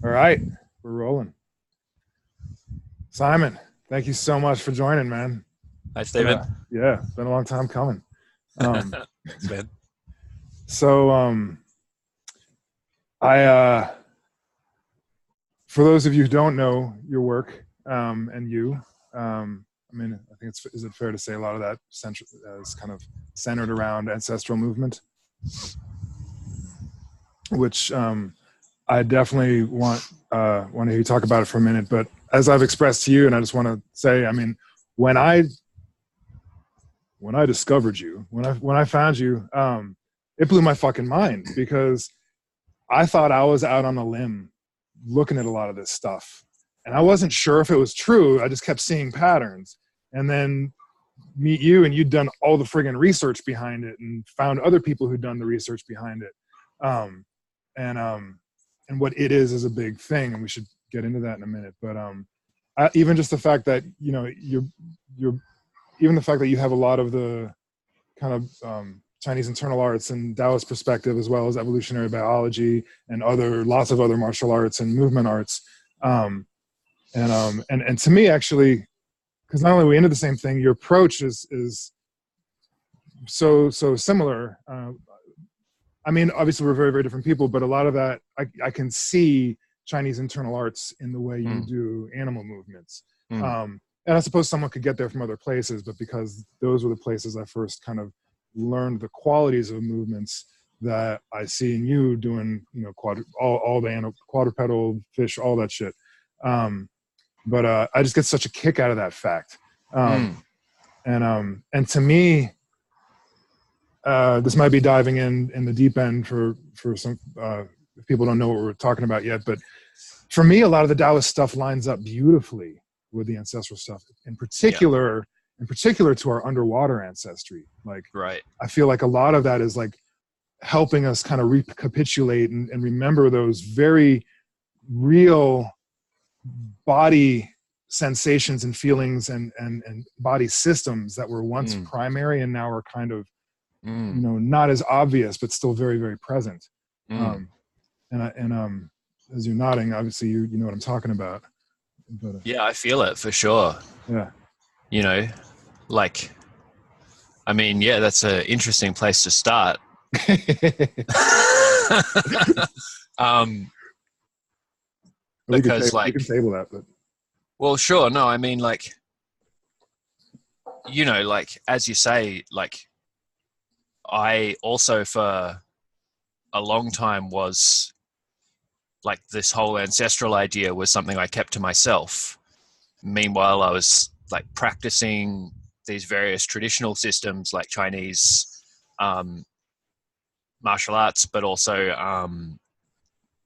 All right, we're rolling. Simon, thank you so much for joining, man. Hi, Stephen. Yeah, it's been a long time coming. It's been. So, for those of you who don't know your work, and you, I mean, I think is it fair to say a lot of that is kind of centered around ancestral movement, which I definitely want to hear you talk about it for a minute. But as I've expressed to you, and I just want to say, I mean, when I discovered you, when I found you, it blew my fucking mind, because I thought I was out on a limb looking at a lot of this stuff, and I wasn't sure if it was true. I just kept seeing patterns, and then meet you, and you'd done all the friggin' research behind it and found other people who'd done the research behind it. And what it is a big thing, and we should get into that in a minute. But even just the fact that, you know, you're even the fact that you have a lot of the kind of Chinese internal arts and Taoist perspective, as well as evolutionary biology and lots of other martial arts and movement arts. And to me, actually, because not only are we into the same thing, your approach is so similar. I mean, obviously we're very, very different people, but a lot of that, I can see Chinese internal arts in the way you do animal movements. And I suppose someone could get there from other places, but because those were the places I first kind of learned the qualities of movements that I see in you doing, you know, all the quadrupedal, fish, all that shit. But I just get such a kick out of that fact. And to me, this might be diving in the deep end for some if people don't know what we're talking about yet, but for me, a lot of the Taoist stuff lines up beautifully with the ancestral stuff, in particular to our underwater ancestry. Like, right. I feel like a lot of that is like helping us kind of recapitulate and remember those very real body sensations and feelings and body systems that were once primary and now are kind of, you know, not as obvious, but still very, very present. As you're nodding, obviously you know what I'm talking about. But, yeah, I feel it for sure. Yeah. You know, like, I mean, yeah, that's an interesting place to start. Because we can table that, but. Well, sure. No, I mean, like, you know, like, as you say, like, I also for a long time was like, this whole ancestral idea was something I kept to myself. Meanwhile, I was like practicing these various traditional systems like Chinese martial arts, but also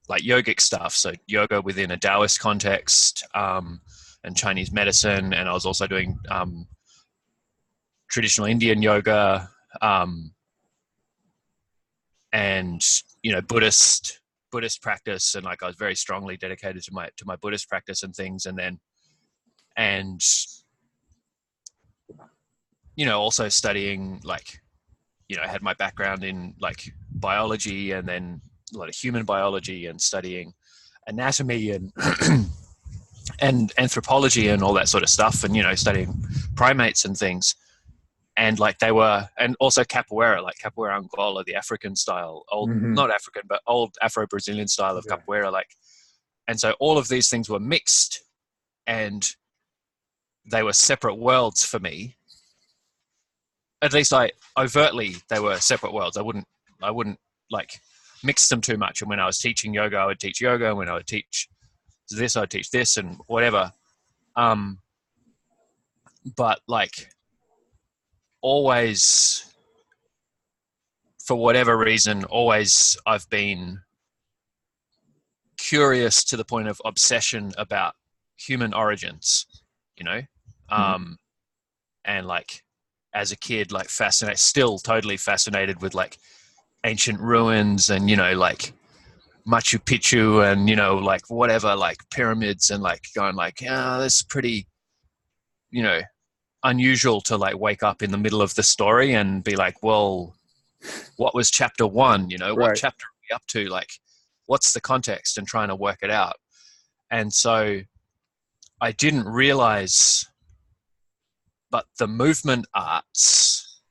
like yogic stuff. So yoga within a Taoist context, and Chinese medicine. And I was also doing traditional Indian yoga, and, you know, Buddhist practice. And like, I was very strongly dedicated to my Buddhist practice and things. And you know, also studying, like, you know, I had my background in like biology, and then a lot of human biology, and studying anatomy and and anthropology and all that sort of stuff, and, you know, studying primates and things. And like, and also capoeira, like capoeira Angola, the African style, not African, but old Afro-Brazilian style of capoeira. Like, and so all of these things were mixed, and they were separate worlds for me. At least overtly, they were separate worlds. I wouldn't like mix them too much. And when I was teaching yoga, I would teach yoga. And when I would teach this, I'd teach this, and whatever. But like, always, for whatever reason, I've been curious to the point of obsession about human origins, you know? And like, as a kid, like, still totally fascinated with like ancient ruins, and, you know, like Machu Picchu, and, you know, like whatever, like pyramids, and like going like, this is pretty, you know, unusual to like wake up in the middle of the story and be like, well, what was chapter 1? You know, what chapter are we up to? Like, what's the context, and trying to work it out. And so I didn't realize, but the movement arts,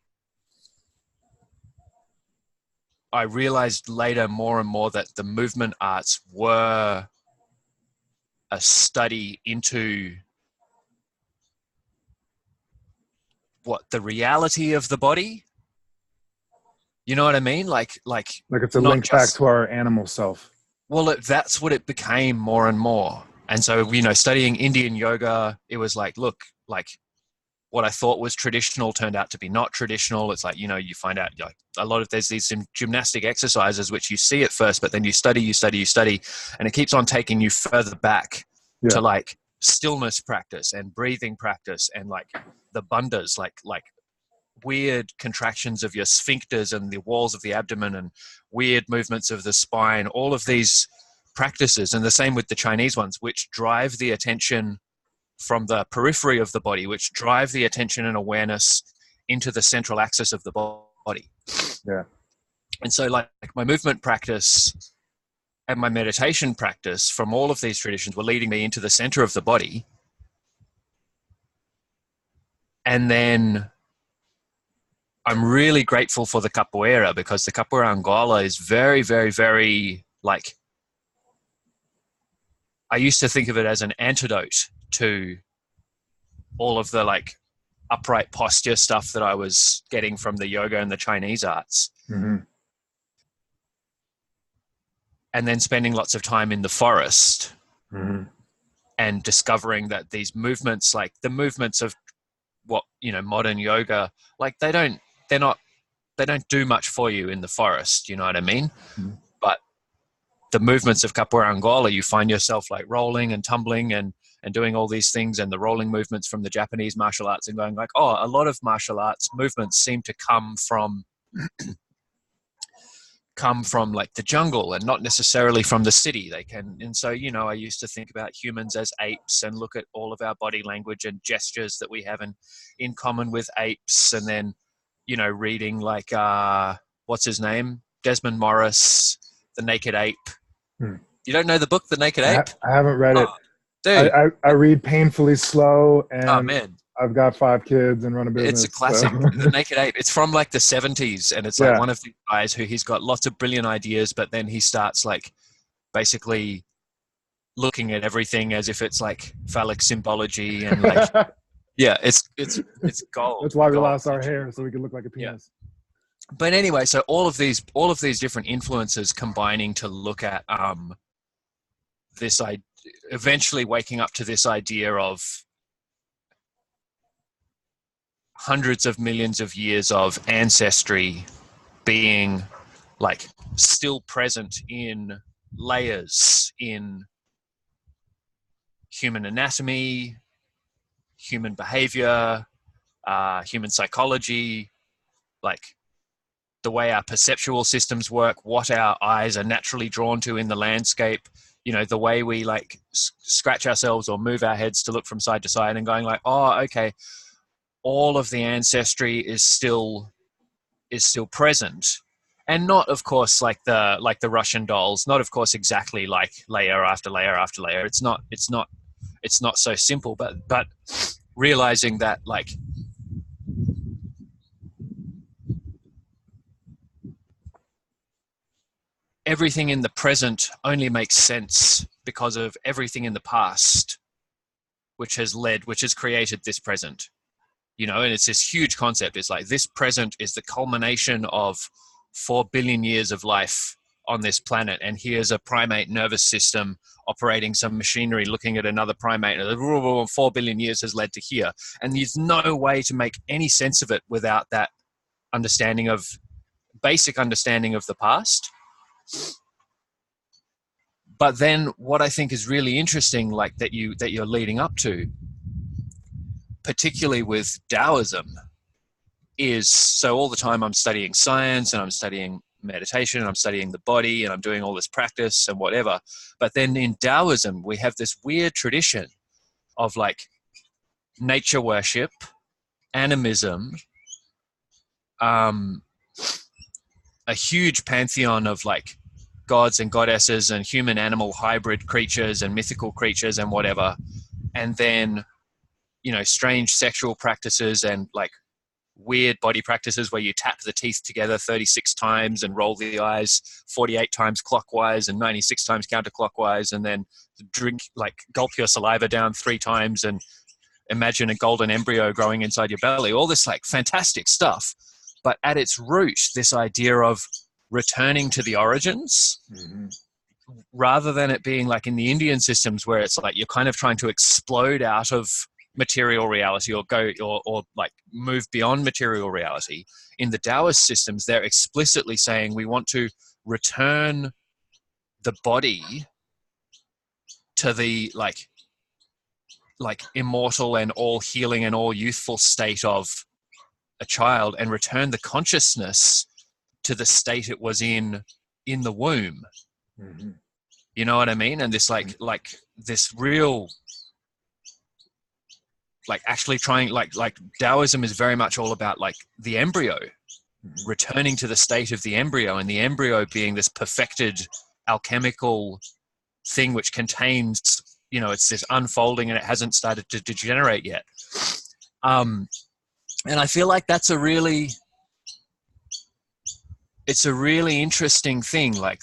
I realized later more and more that the movement arts were a study into what the reality of the body. You know what I mean? Like it's a link back to our animal self. Well, that's what it became more and more. And so, you know, studying Indian yoga, it was like, look, like what I thought was traditional turned out to be not traditional. It's like, you know, you find out like a lot of, there's these gymnastic exercises which you see at first, but then you study, and it keeps on taking you further back to like stillness practice and breathing practice and like the bandhas, like weird contractions of your sphincters and the walls of the abdomen and weird movements of the spine, all of these practices. And the same with the Chinese ones, which drive the attention from the periphery of the body, which drive the attention and awareness into the central axis of the body. Yeah. And so like my movement practice and my meditation practice from all of these traditions were leading me into the center of the body. And then I'm really grateful for the capoeira, because the capoeira Angola is very, very, very like, I used to think of it as an antidote to all of the like upright posture stuff that I was getting from the yoga and the Chinese arts. Mm-hmm. And then spending lots of time in the forest mm-hmm. and discovering that these movements, like the movements of what, you know, modern yoga, like they don't do much for you in the forest. You know what I mean? Mm-hmm. But the movements of capoeira Angola, you find yourself like rolling and tumbling and doing all these things, and the rolling movements from the Japanese martial arts, and going like, oh, a lot of martial arts movements seem to come from like the jungle and not necessarily from the city. They can, and so, you know, I used to think about humans as apes and look at all of our body language and gestures that we have in common with apes, and then, you know, reading like what's his name, Desmond Morris, The Naked Ape. You don't know the book The Naked Ape? I haven't read it. Dude. I read painfully slow, and oh man, I've got 5 kids and run a business. It's a classic. So. The Naked Ape. It's from like the 70s, and it's like one of the guys who he's got lots of brilliant ideas, but then he starts like basically looking at everything as if it's like phallic symbology and like yeah, it's gold. That's why we lost our hair, so we could look like a penis. Yeah. But anyway, so all of these different influences combining to look at this idea, eventually waking up to this idea of hundreds of millions of years of ancestry being like still present in layers in human anatomy, human behavior, human psychology, like the way our perceptual systems work, what our eyes are naturally drawn to in the landscape, you know, the way we like scratch ourselves or move our heads to look from side to side, and going like, oh, okay, all of the ancestry is still present. And not, of course, like the Russian dolls, not of course exactly like layer after layer after layer. It's not so simple, but realizing that like everything in the present only makes sense because of everything in the past, which has created this present, you know. And it's this huge concept. It's like this present is the culmination of 4 billion years of life on this planet, and here's a primate nervous system operating some machinery looking at another primate, and 4 billion years has led to here, and there's no way to make any sense of it without that basic understanding of the past. But then what I think is really interesting, like that you're leading up to, particularly with Daoism, is so all the time I'm studying science and I'm studying meditation and I'm studying the body and I'm doing all this practice and whatever. But then in Daoism, we have this weird tradition of like nature worship, animism, a huge pantheon of like gods and goddesses and human animal hybrid creatures and mythical creatures and whatever. And then, you know, strange sexual practices and like weird body practices where you tap the teeth together 36 times and roll the eyes 48 times clockwise and 96 times counterclockwise, and then gulp your saliva down 3 times and imagine a golden embryo growing inside your belly. All this like fantastic stuff. But at its root, this idea of returning to the origins, rather than it being like in the Indian systems where it's like you're kind of trying to explode out of material reality or go or like move beyond material reality. In the Taoist systems, they're explicitly saying we want to return the body to the like immortal and all healing and all youthful state of a child, and return the consciousness to the state it was in the womb. You know what I mean? And this like this real like actually trying like Taoism is very much all about like the embryo, returning to the state of the embryo, and the embryo being this perfected alchemical thing which contains, you know, it's this unfolding and it hasn't started to degenerate yet. And I feel like it's a really interesting thing. Like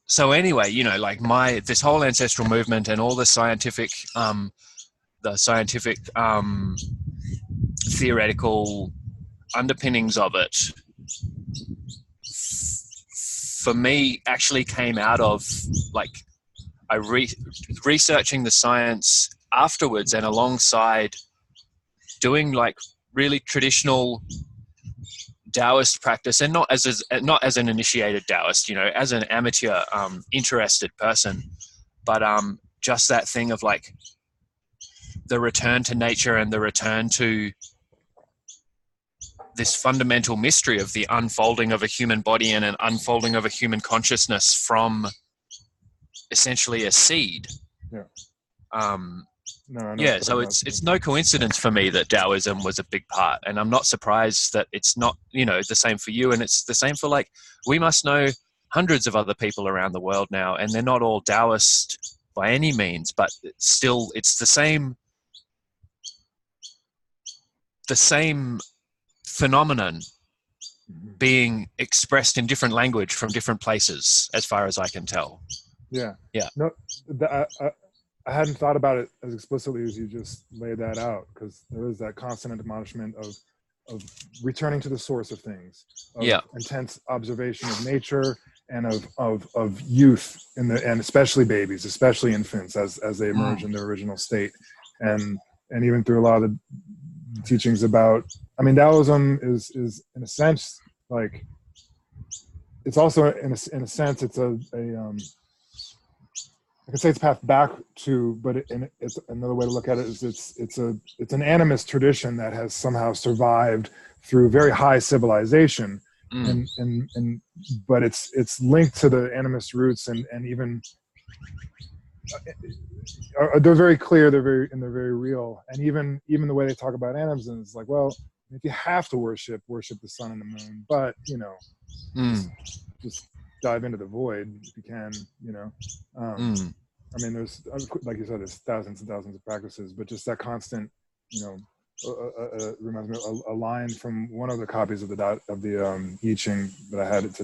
so anyway, you know, like this whole ancestral movement and all the scientific theoretical underpinnings of it, for me, actually came out of like researching the science afterwards, and alongside doing like really traditional Taoist practice, and not as an initiated Taoist, you know, as an amateur interested person, but just that thing of like the return to nature and the return to this fundamental mystery of the unfolding of a human body and an unfolding of a human consciousness from essentially a seed. So it's no coincidence for me that Taoism was a big part, and I'm not surprised that it's not, you know, the same for you, and it's the same for like, we must know hundreds of other people around the world now, and they're not all Taoist by any means, but still it's the same phenomenon being expressed in different language from different places, as far as I can tell. No, I hadn't thought about it as explicitly as you just laid that out, because there is that constant admonishment of returning to the source of things, of intense observation of nature and of youth and especially babies, especially infants as they emerge in their original state, and even through a lot of the teachings about, I mean, Taoism is in a sense like, it's also in a sense it's I could say it's path back to, but it's another way to look at it is it's an animist tradition that has somehow survived through very high civilization, but it's linked to the animist roots, and even they're very clear, they're very real, and even the way they talk about animism is like, well, if you have to worship the sun and the moon, but you know, just dive into the void if you can, you know. I mean, there's, like you said, there's thousands and thousands of practices, but just that constant, you know, reminds me of a line from one of the copies of the I Ching that I had. It's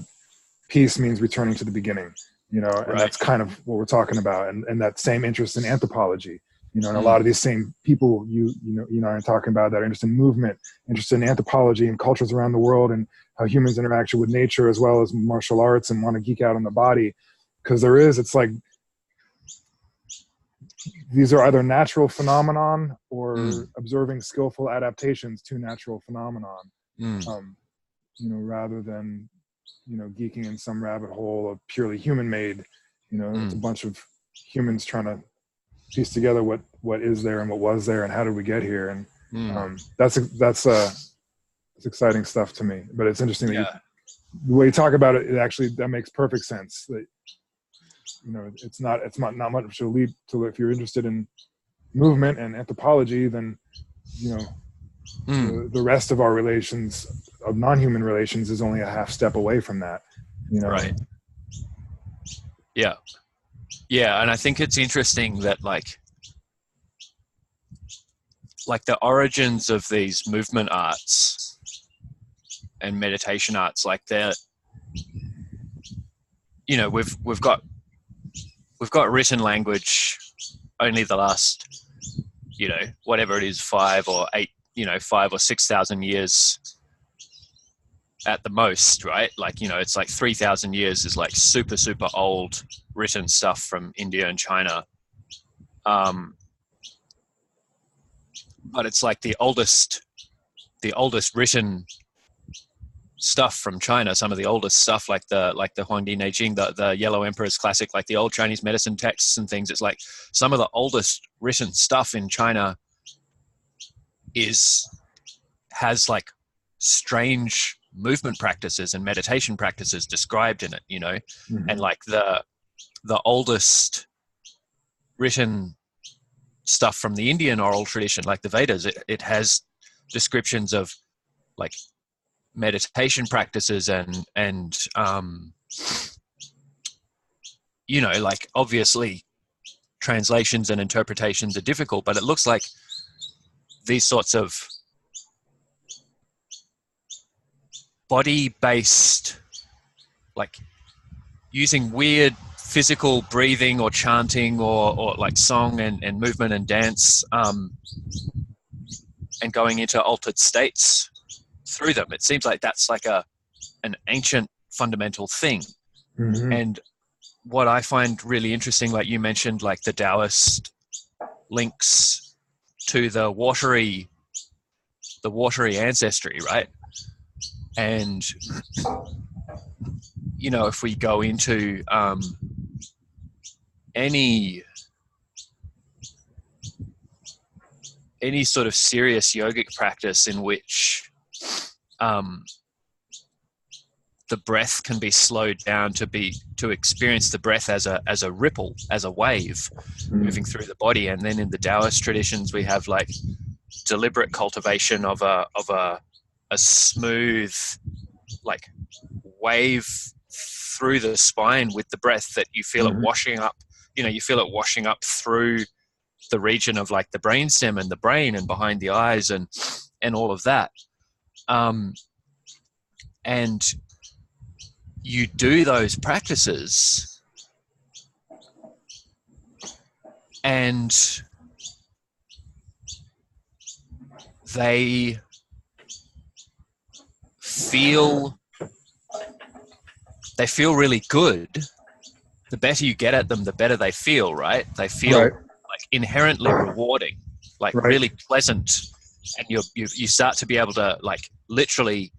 peace means returning to the beginning, you know, and that's kind of what we're talking about, and that same interest in anthropology, you know, and a lot of these same people you know are talking about that are interested in movement, interested in anthropology and cultures around the world, and how humans interact with nature as well as martial arts, and want to geek out on the body, because it's like these are either natural phenomenon or observing skillful adaptations to natural phenomenon, you know, rather than, you know, geeking in some rabbit hole of purely human made, you know, it's a bunch of humans trying to piece together what is there and what was there and how did we get here. And that's exciting stuff to me, but it's interesting that the way you talk about it, that makes perfect sense. That, you know, it's not much to lead to. If you're interested in movement and anthropology, then, you know, the rest of our relations, of non-human relations, is only a half step away from that, you know? Right. Yeah. Yeah. And I think it's interesting that like the origins of these movement arts and meditation arts, like they're, you know, we've got written language only the last, you know, whatever it is, 5 or 6,000 years at the most, right? Like, you know, it's like 3,000 years is like super, super old written stuff from India and China. But it's like the oldest written stuff from China, some of the oldest stuff, like the Huangdi Neijing, the Yellow Emperor's Classic, like the old Chinese medicine texts and things. It's like some of the oldest written stuff in China has like strange movement practices and meditation practices described in it, you know. Mm-hmm. And like the oldest written stuff from the Indian oral tradition, like the Vedas, it has descriptions of like meditation practices and you know, like obviously translations and interpretations are difficult, but it looks like these sorts of body-based, like using weird physical breathing or chanting or like song and movement and dance, and going into altered states through them. It seems like that's like an ancient fundamental thing. Mm-hmm. And what I find really interesting, like you mentioned, like the Taoist links to the watery ancestry, right? And you know, if we go into any sort of serious yogic practice in which the breath can be slowed down to experience the breath as a ripple, as a wave moving through the body. And then in the Taoist traditions, we have like deliberate cultivation of a smooth like wave through the spine with the breath, that you feel it washing up, you know, you feel it washing up through the region of like the brainstem and the brain and behind the eyes and all of that. And you do those practices and they feel really good. The better you get at them, the better they feel, right? They feel like inherently rewarding, like really pleasant. And you start to be able to like literally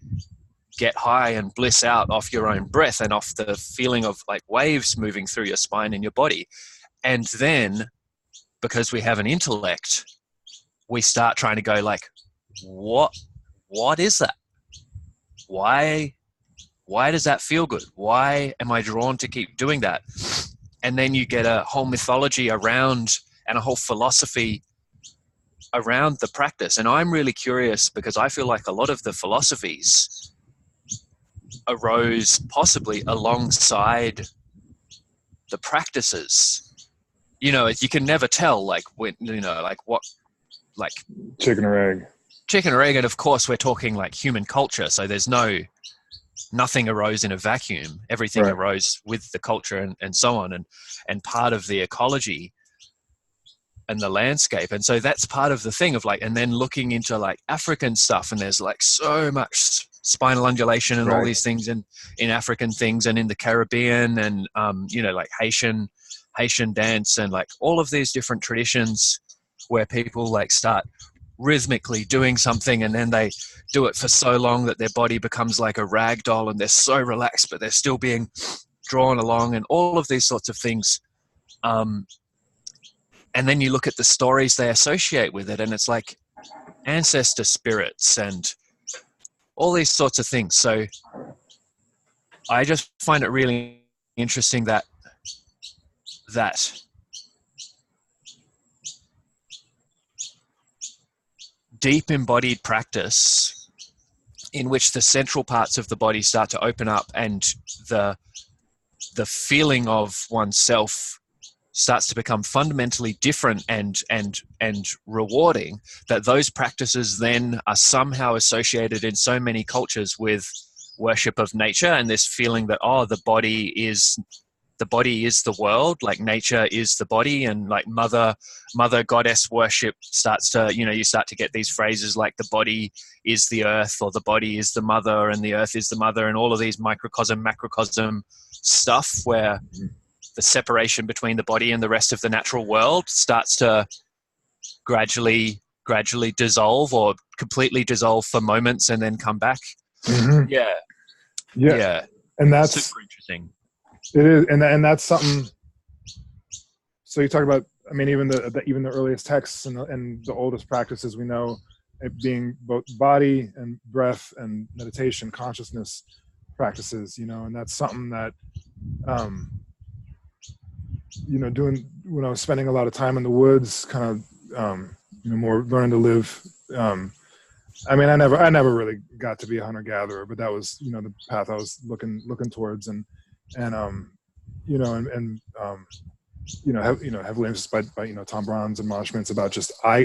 get high and bliss out off your own breath and off the feeling of like waves moving through your spine and your body. And then because we have an intellect, we start trying to go like, what is that? Why does that feel good? Why am I drawn to keep doing that? And then you get a whole mythology around and a whole philosophy around the practice. And I'm really curious because I feel like a lot of the philosophies arose possibly alongside the practices. You know, you can never tell, like, when, you know, like what, like chicken or egg. And of course we're talking like human culture. So there's nothing arose in a vacuum. Everything arose with the culture and so on, and part of the ecology and the landscape. And so that's part of the thing of like, and then looking into like African stuff, and there's like so much spinal undulation and all these things in African things, and in the Caribbean, and you know, like Haitian dance, and like all of these different traditions where people like start rhythmically doing something, and then they do it for so long that their body becomes like a rag doll, and they're so relaxed but they're still being drawn along, and all of these sorts of things. And then you look at the stories they associate with it, and it's like ancestor spirits and all these sorts of things. So I just find it really interesting that deep embodied practice in which the central parts of the body start to open up, and the feeling of oneself starts to become fundamentally different and rewarding, that those practices then are somehow associated in so many cultures with worship of nature, and this feeling that, oh, the body is the world, like nature is the body, and like mother goddess worship starts to, you start to get these phrases like the body is the earth, or the body is the mother and the earth is the mother, and all of these microcosm macrocosm stuff where the separation between the body and the rest of the natural world starts to gradually dissolve, or completely dissolve for moments and then come back. Mm-hmm. Yeah. And that's super interesting. It is, and that's something. So you talk about, I mean, even the earliest texts and the oldest practices we know, it being both body and breath and meditation, consciousness practices, and that's something that, doing when I was spending a lot of time in the woods, kind of, more learning to live. I mean, I never really got to be a hunter gatherer, but that was, the path I was looking towards, heavily influenced by Tom Brown's admonishments about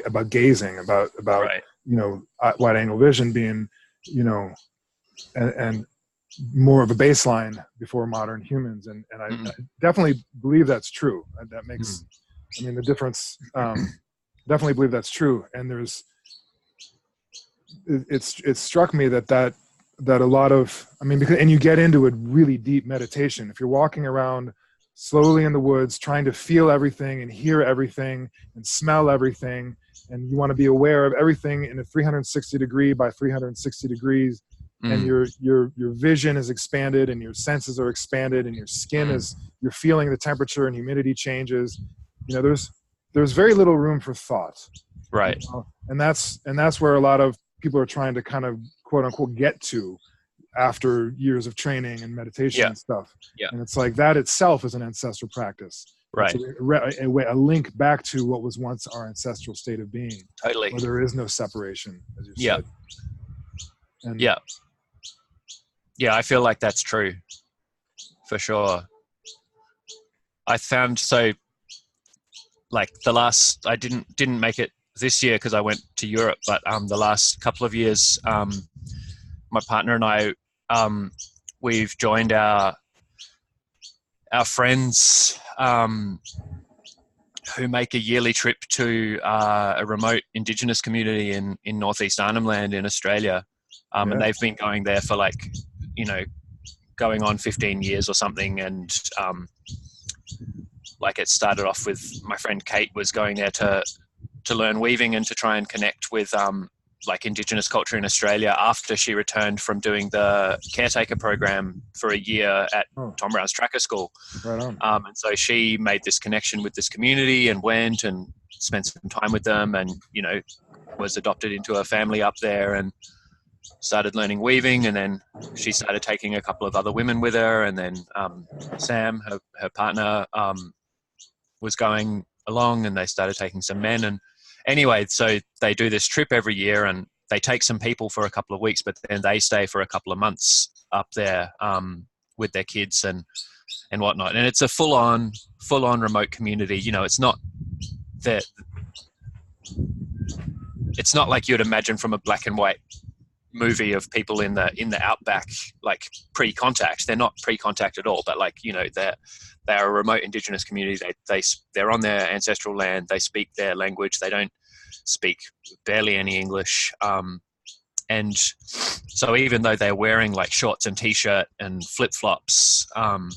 about gazing, about right. Wide angle vision being, and more of a baseline before modern humans, and I definitely believe that's true. That makes, I mean, the difference. Definitely believe that's true, and it struck me that a lot of, I mean, and you get into a really deep meditation if you're walking around slowly in the woods, trying to feel everything and hear everything and smell everything, and you want to be aware of everything in a 360 degree by 360 degrees, and your vision is expanded and your senses are expanded and your skin is, you're feeling the temperature and humidity changes. There's very little room for thought, right? And that's where a lot of people are trying to kind of quote unquote get to after years of training and meditation and stuff. Yeah. And it's like that itself is an ancestral practice. Right. A link back to what was once our ancestral state of being. Totally. Where there is no separation, as you said. And yeah, I feel like that's true for sure. I found, so like I didn't make it this year because I went to Europe, but the last couple of years, my partner and I, we've joined our friends who make a yearly trip to a remote Indigenous community in Northeast Arnhem Land in Australia, and they've been going there for going on 15 years or something, and it started off with my friend Kate was going there to learn weaving and to try and connect with Indigenous culture in Australia after she returned from doing the caretaker program for a year at Tom Brown's Tracker School. Right on. And so she made this connection with this community and went and spent some time with them, and was adopted into a family up there and started learning weaving. And then she started taking a couple of other women with her, and then Sam, her partner, was going along, and they started taking some men. And anyway, so they do this trip every year, and they take some people for a couple of weeks, but then they stay for a couple of months up there with their kids and whatnot. And it's a full on remote community. It's not that, it's not like you'd imagine from a black and white movie of people in the outback, like pre-contact. They're not pre-contact at all, but they're a remote Indigenous community. They're on their ancestral land. They speak their language. They don't speak barely any English. And so even though they're wearing shorts and t-shirt and flip-flops, and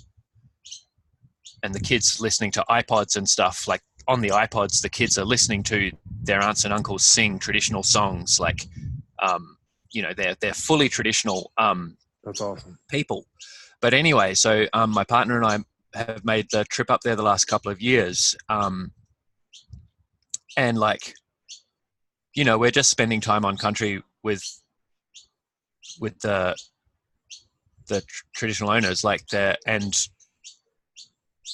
the kids listening to iPods and stuff, on the iPods, the kids are listening to their aunts and uncles sing traditional songs. They're fully traditional. That's awesome. People. But anyway, so my partner and I have made the trip up there the last couple of years. And we're just spending time on country with the traditional owners, and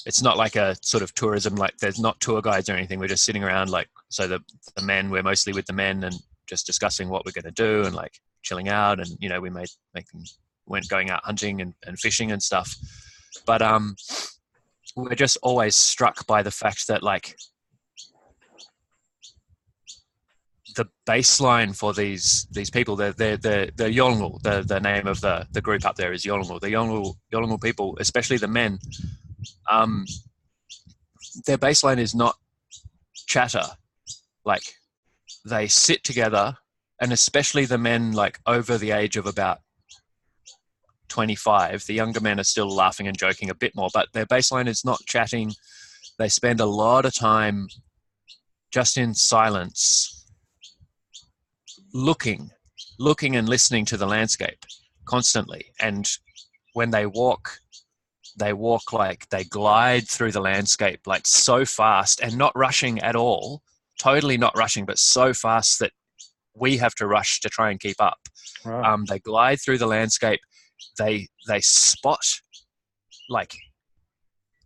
it's not like a sort of tourism, there's not tour guides or anything. We're just sitting around, so the men, we're mostly with the men, and just discussing what we're going to do and like chilling out, and you know, we went going out hunting and fishing and stuff. But we're just always struck by the fact that like the baseline for these people, they're Yolngu. The name of the group up there is Yolngu. The Yolngu people, especially the men, their baseline is not chatter. Like they sit together, and especially the men like over the age of about 25, the younger men are still laughing and joking a bit more, but their baseline is not chatting. They spend a lot of time just in silence, looking and listening to the landscape constantly. And when they walk like they glide through the landscape like so fast and not rushing at all, totally not rushing, but so fast that we have to rush to try and keep up. Wow. They glide through the landscape. They spot like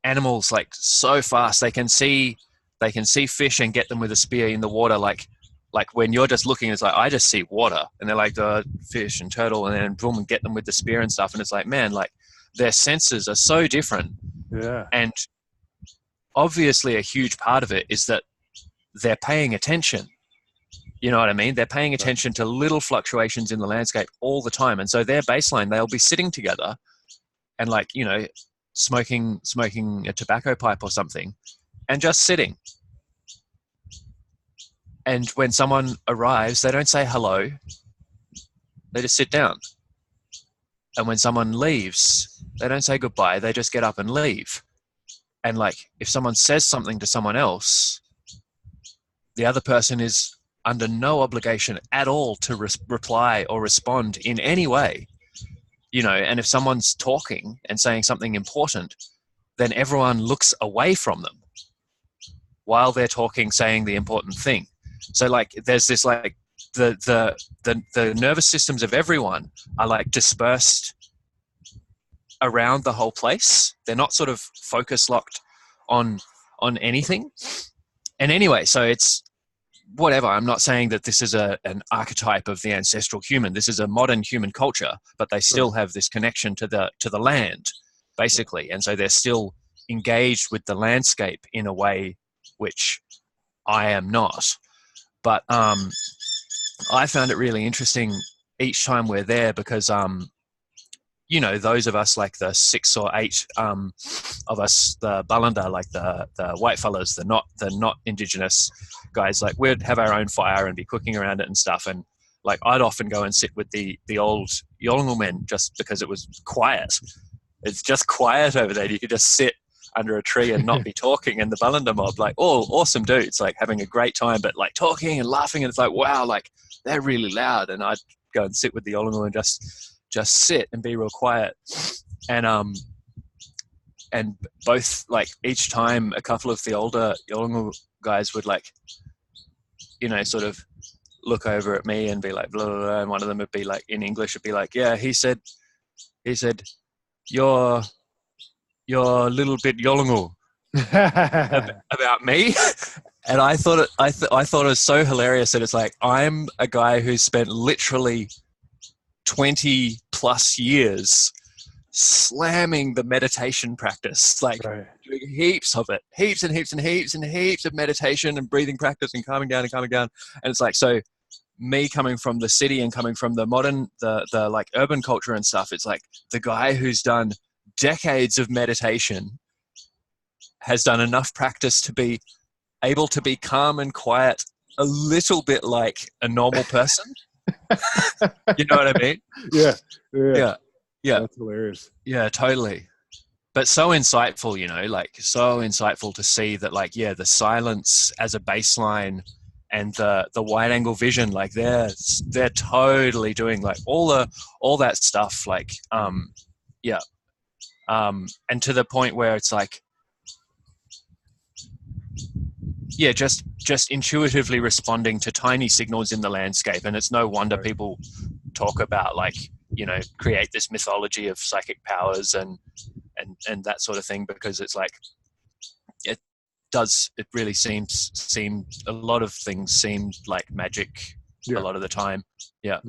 animals like so fast. They can see fish and get them with a spear in the water. Like when you're just looking, it's like, I just see water, and they're like the fish and turtle, and then boom, and get them with the spear and stuff. And it's like, man, like their senses are so different. Yeah. And obviously a huge part of it is that they're paying attention. You know what I mean? They're paying attention to little fluctuations in the landscape all the time. And so their baseline, they'll be sitting together and like, you know, smoking a tobacco pipe or something, and just sitting. And when someone arrives, they don't say hello. They just sit down. And when someone leaves, they don't say goodbye. They just get up and leave. And like, if someone says something to someone else, the other person is under no obligation at all to reply or respond in any way, you know. And if someone's talking and saying something important, then everyone looks away from them while they're talking, saying the important thing. So like, there's this like the nervous systems of everyone are like dispersed around the whole place. They're not sort of focus locked on anything. And anyway, so it's whatever. I'm not saying that this is an archetype of the ancestral human. This is a modern human culture, but they still have this connection to the land, basically. And so they're still engaged with the landscape in a way which I am not. But I found it really interesting each time we're there, because you know, those of us like the 6 or 8 of us, the Balanda, like the white fellas, the not Indigenous guys, like we'd have our own fire and be cooking around it and stuff. And like, I'd often go and sit with the old Yolngu men just because it was quiet. It's just quiet over there. You could just sit under a tree and not be talking. And the Balanda mob, like all awesome dudes, like having a great time, but like talking and laughing. And it's like, wow, like they're really loud. And I'd go and sit with the Yolngu and just sit and be real quiet. And both, like, each time a couple of the older Yolngu guys would, like, you know, sort of look over at me and be like, blah, blah, blah, and one of them would be like, in English, would be like, yeah, he said, you're a little bit Yolngu about me. And I thought it was so hilarious that it's like, I'm a guy who's spent literally 20 plus years slamming the meditation practice, like doing heaps of it, heaps and heaps and heaps and heaps of meditation and breathing practice and calming down. And it's like, so me coming from the city and coming from the modern, the like urban culture and stuff, it's like the guy who's done decades of meditation has done enough practice to be able to be calm and quiet, a little bit like a normal person. You know what I mean? Yeah. That's hilarious. Yeah, totally. But so insightful, you know, like so insightful to see that, like, yeah, the silence as a baseline and the wide angle vision, like they're totally doing like all that stuff, like and to the point where it's like, yeah, just intuitively responding to tiny signals in the landscape. And it's no wonder people talk about, like, you know, create this mythology of psychic powers and that sort of thing, because it's like, it really seemed a lot of things seemed like magic a lot of the time. Yeah.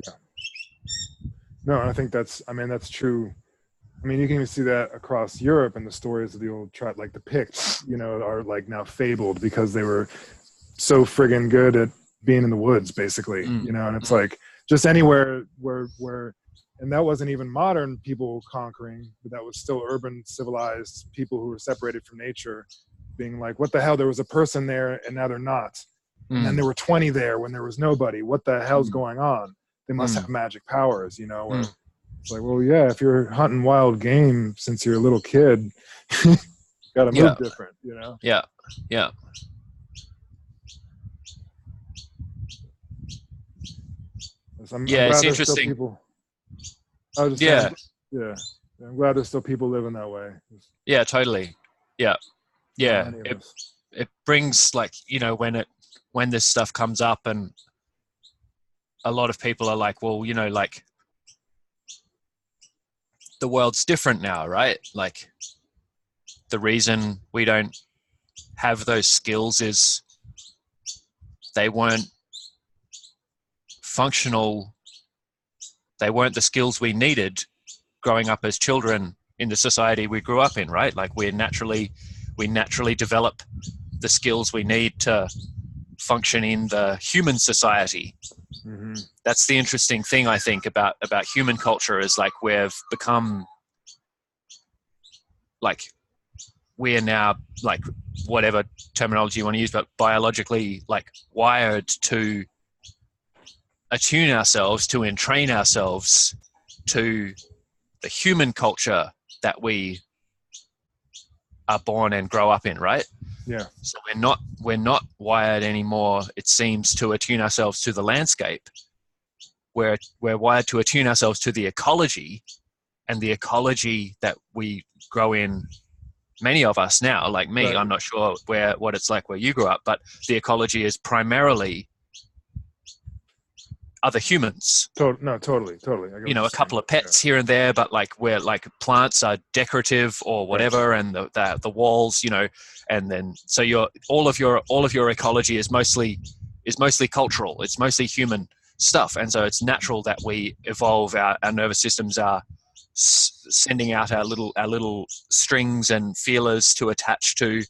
No, and I think that's true. I mean, you can even see that across Europe, and the stories of the old like the Picts, are like now fabled because they were so friggin' good at being in the woods, basically, and it's like just anywhere where, and that wasn't even modern people conquering, but that was still urban, civilized people who were separated from nature, being like, what the hell? There was a person there, and now they're not. And then there were 20 there when there was nobody. What the hell's going on? They must have magic powers, Where it's like, well, yeah, if you're hunting wild game since you're a little kid, you gotta move different, Yeah. I'm glad interesting. I'm glad there's still people living that way. Yeah, totally. Yeah. It brings, like, when this stuff comes up, and a lot of people are like, well, like, the world's different now, right? Like, the reason we don't have those skills is they weren't functional. They weren't the skills we needed growing up as children in the society we grew up in, right? Like, we naturally develop the skills we need to function in the human society. That's the interesting thing, I think, about human culture, is like, we've become, like, we're now, like, whatever terminology you want to use, but biologically, like, wired to attune ourselves, to entrain ourselves to the human culture that we are born and grow up in, right? Yeah. So we're not wired anymore, it seems, to attune ourselves to the landscape. We're wired to attune ourselves to the ecology, and the ecology that we grow in, many of us now, like me, right. I'm not sure what it's like where you grew up, but the ecology is primarily other humans. Totally. A couple of pets here and there, but like, where, like, plants are decorative or whatever, right. And the walls, and then so all of your ecology is mostly cultural. It's mostly human stuff, and so it's natural that we evolve. Our nervous systems are sending out our little strings and feelers to attach to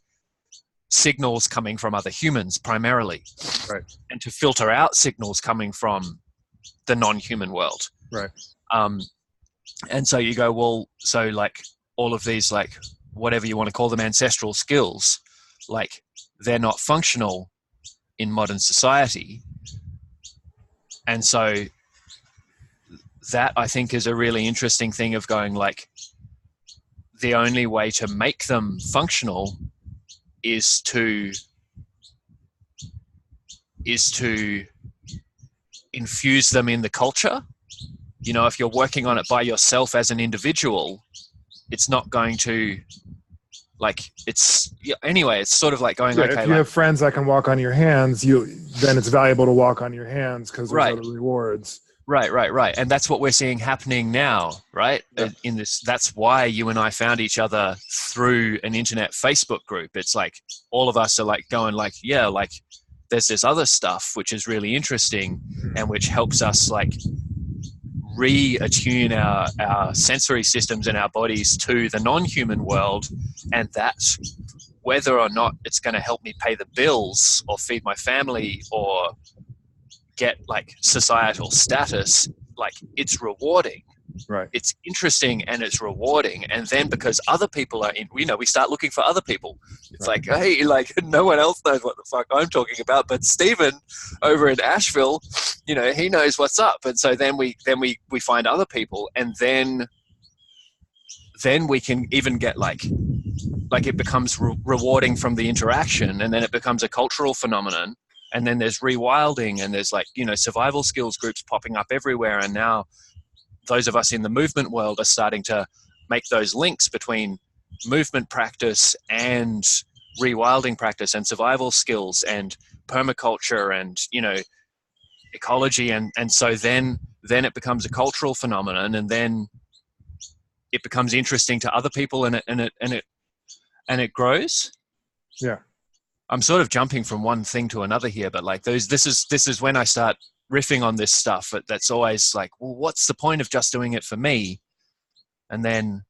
signals coming from other humans primarily, right, and to filter out signals coming from the non-human world, right. And so you go, well, so, like, all of these, like, whatever you want to call them, ancestral skills, like, they're not functional in modern society. And so that, I think, is a really interesting thing of going, like, the only way to make them functional is to infuse them in the culture. If you're working on it by yourself as an individual, it's not going to, like, it's sort of like going, okay, if you have friends that can walk on your hands, then it's valuable to walk on your hands because there's right. other rewards. Right. And that's what we're seeing happening now, right? Yeah. That's why you and I found each other through an internet Facebook group. It's like, all of us are, like, going, like, yeah, like, there's this other stuff which is really interesting and which helps us, like, re-attune our sensory systems and our bodies to the non-human world, and that's whether or not it's going to help me pay the bills or feed my family or get, like, societal status. Like, it's rewarding, right? It's interesting and it's rewarding. And then because other people are in, we start looking for other people. It's right. Like, hey, like, no one else knows what the fuck I'm talking about, but Stephen over in Asheville, he knows what's up. And so then we find other people, and then we can even get, like it becomes rewarding from the interaction, and then it becomes a cultural phenomenon. And then there's rewilding, and there's, like, survival skills groups popping up everywhere. And now those of us in the movement world are starting to make those links between movement practice and rewilding practice and survival skills and permaculture and, ecology. And so then it becomes a cultural phenomenon, and then it becomes interesting to other people, and it grows. Yeah. I'm sort of jumping from one thing to another here, but, like, this is when I start riffing on this stuff, but that's always like, well, what's the point of just doing it for me? And then,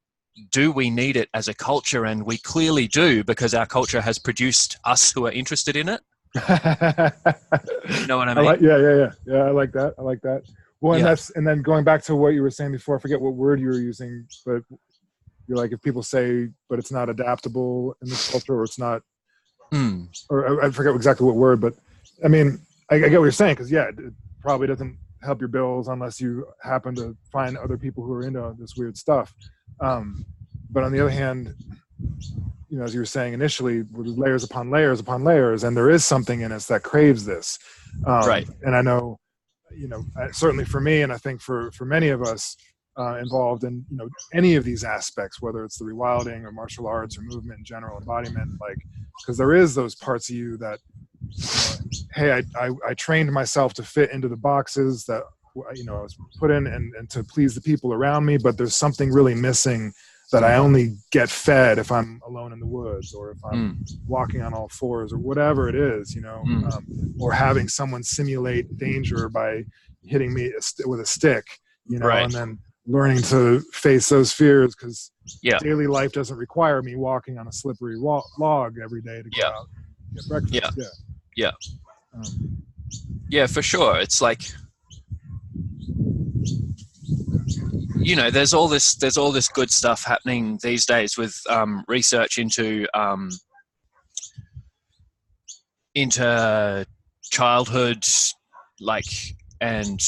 do we need it as a culture? And we clearly do, because our culture has produced us who are interested in it. You know what I mean? Yeah. I like that. Well, and then going back to what you were saying before, I forget what word you were using, but you're like, if people say, but it's not adaptable in this culture, or it's not, or I forget exactly what word, but I mean, I get what you're saying, because it probably doesn't help your bills unless you happen to find other people who are into this weird stuff. But on the other hand, as you were saying initially, layers upon layers upon layers, and there is something in us that craves this. Right. And I know, certainly for me, and I think for many of us involved in, any of these aspects, whether it's the rewilding or martial arts or movement in general, embodiment, like, because there is those parts of you that, hey, I trained myself to fit into the boxes that, I was put in and to please the people around me, but there's something really missing that I only get fed if I'm alone in the woods, or if I'm walking on all fours, or whatever it is, or having someone simulate danger by hitting me with a stick, Right. And then learning to face those fears, because Yeah. daily life doesn't require me walking on a slippery log every day to go out and get breakfast. Yeah, for sure. It's like, there's all this good stuff happening these days with research into childhood, like, and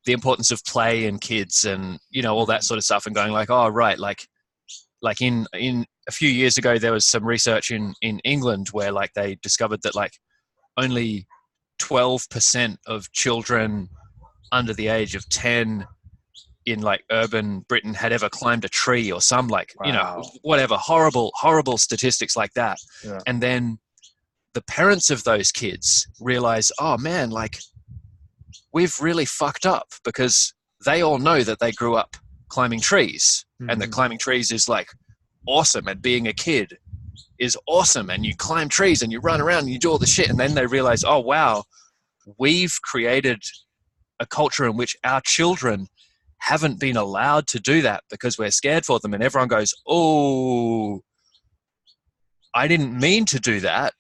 the importance of play in kids, and all that sort of stuff, and going like, oh right, like in a few years ago there was some research in England where like they discovered that like only 12% of children under the age of 10 in like urban Britain had ever climbed a tree, or some like, whatever horrible statistics like that. Yeah. And then the parents of those kids realize, oh man, like we've really fucked up, because they all know that they grew up climbing trees, and that climbing trees is like awesome, and being a kid is awesome, and you climb trees and you run around and you do all the shit. And then they realize, oh wow, we've created a culture in which our children haven't been allowed to do that because we're scared for them. And everyone goes, oh, I didn't mean to do that.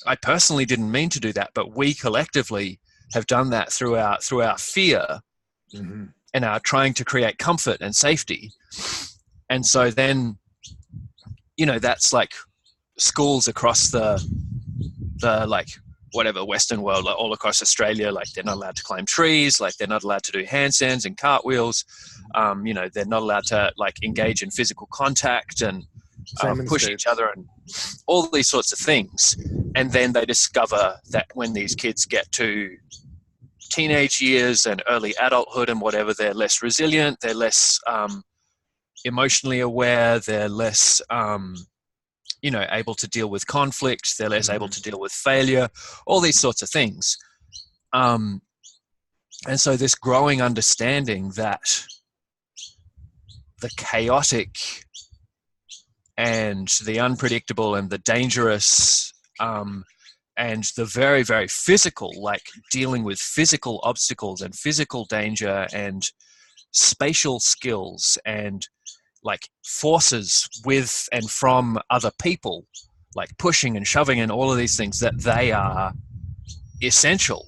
I personally didn't mean to do that, but we collectively have done that through our fear and our trying to create comfort and safety. And so then, that's like schools across the like whatever Western world, like all across Australia, like they're not allowed to climb trees, like they're not allowed to do handstands and cartwheels. They're not allowed to like engage in physical contact and push each other and all these sorts of things. And then they discover that when these kids get to teenage years and early adulthood and whatever, they're less resilient, they're less emotionally aware, they're less able to deal with conflict, they're less able to deal with failure, all these sorts of things. And so this growing understanding that the chaotic and the unpredictable and the dangerous and the very, very physical, like dealing with physical obstacles and physical danger and spatial skills and like forces with and from other people, like pushing and shoving and all of these things, that they are essential,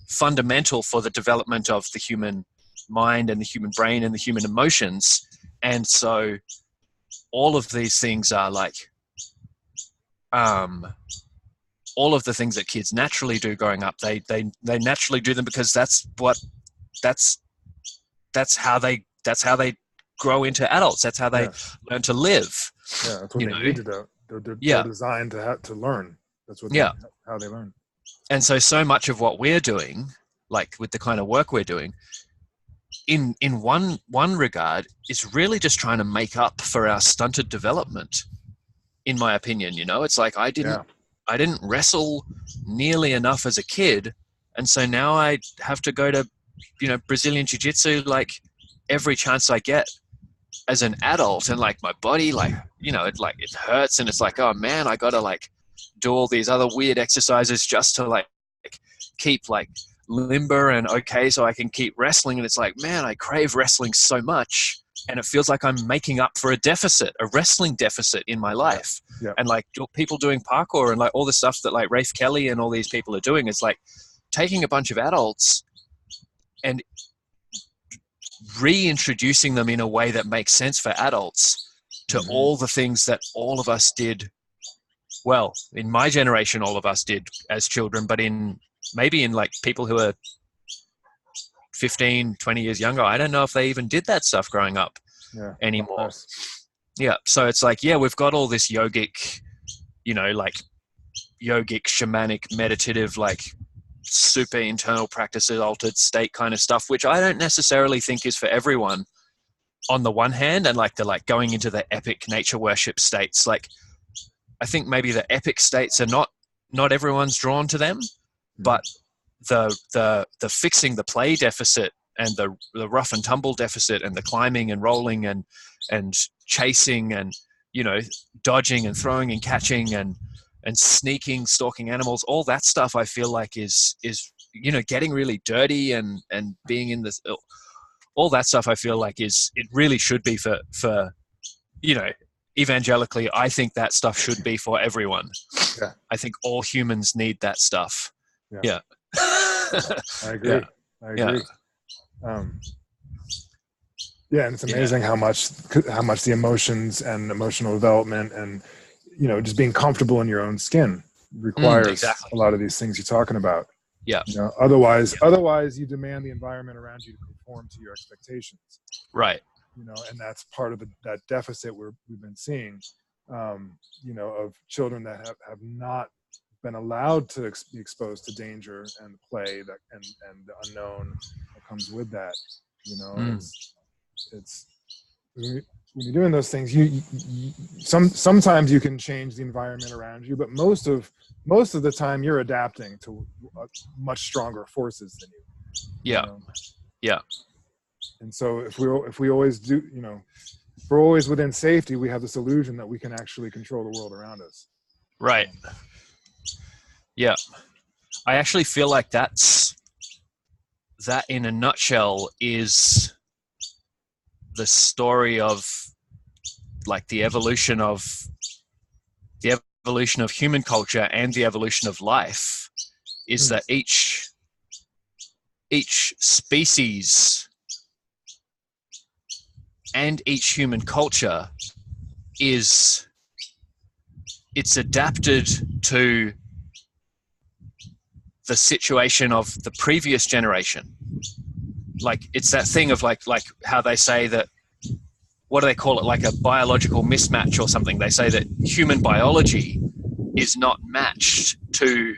fundamental for the development of the human mind and the human brain and the human emotions. And so all of these things are like all of the things that kids naturally do growing up, they naturally do them because that's how they grow into adults. That's how they learn to live. Yeah, that's what they need to do. They're designed to learn. That's what how they learn. And so much of what we're doing, like with the kind of work we're doing, in one regard, is really just trying to make up for our stunted development. In my opinion, it's like I didn't wrestle nearly enough as a kid, and so now I have to go to Brazilian jiu-jitsu like every chance I get as an adult, and like my body, like it hurts, and it's like, oh man, I gotta like do all these other weird exercises just to like keep like limber and okay so I can keep wrestling. And it's like, man, I crave wrestling so much, and it feels like I'm making up for a wrestling deficit in my life. Yeah. And like people doing parkour and like all the stuff that like Rafe Kelly and all these people are doing, it's like taking a bunch of adults and reintroducing them in a way that makes sense for adults to all the things that all of us did. Well, in my generation, all of us did as children, but maybe in like people who are 15, 20 years younger, I don't know if they even did that stuff growing up anymore. Yeah. So it's like, yeah, we've got all this yogic, like yogic, shamanic, meditative, like super internal practices, altered state kind of stuff, which I don't necessarily think is for everyone on the one hand. And like the going into the epic nature worship states, like I think maybe the epic states are not everyone's drawn to them, but the fixing the play deficit and the rough and tumble deficit and the climbing and rolling and chasing and dodging and throwing and catching and sneaking, stalking animals, all that stuff I feel like is getting really dirty and being in this, all that stuff I feel like it really should be for evangelically. I think that stuff should be for everyone. Yeah. I think all humans need that stuff. Yeah. I agree. Yeah. I agree. And it's amazing how much the emotions and emotional development and just being comfortable in your own skin requires a lot of these things you're talking about. Yeah. Otherwise you demand the environment around you to conform to your expectations. Right. And that's part of that deficit we've been seeing, of children that have not been allowed to be exposed to danger and play and the unknown that comes with that. It's when you're doing those things, sometimes you can change the environment around you, but most of the time you're adapting to much stronger forces than you. Yeah. Yeah. And so if we always do, if we're always within safety, we have this illusion that we can actually control the world around us. Right. Yeah. I actually feel like that in a nutshell is the story of like the evolution of human culture and the evolution of life is that each species and each human culture it's adapted to the situation of the previous generation. Like it's that thing of like how they say that, what do they call it? Like a biological mismatch or something. They say that human biology is not matched to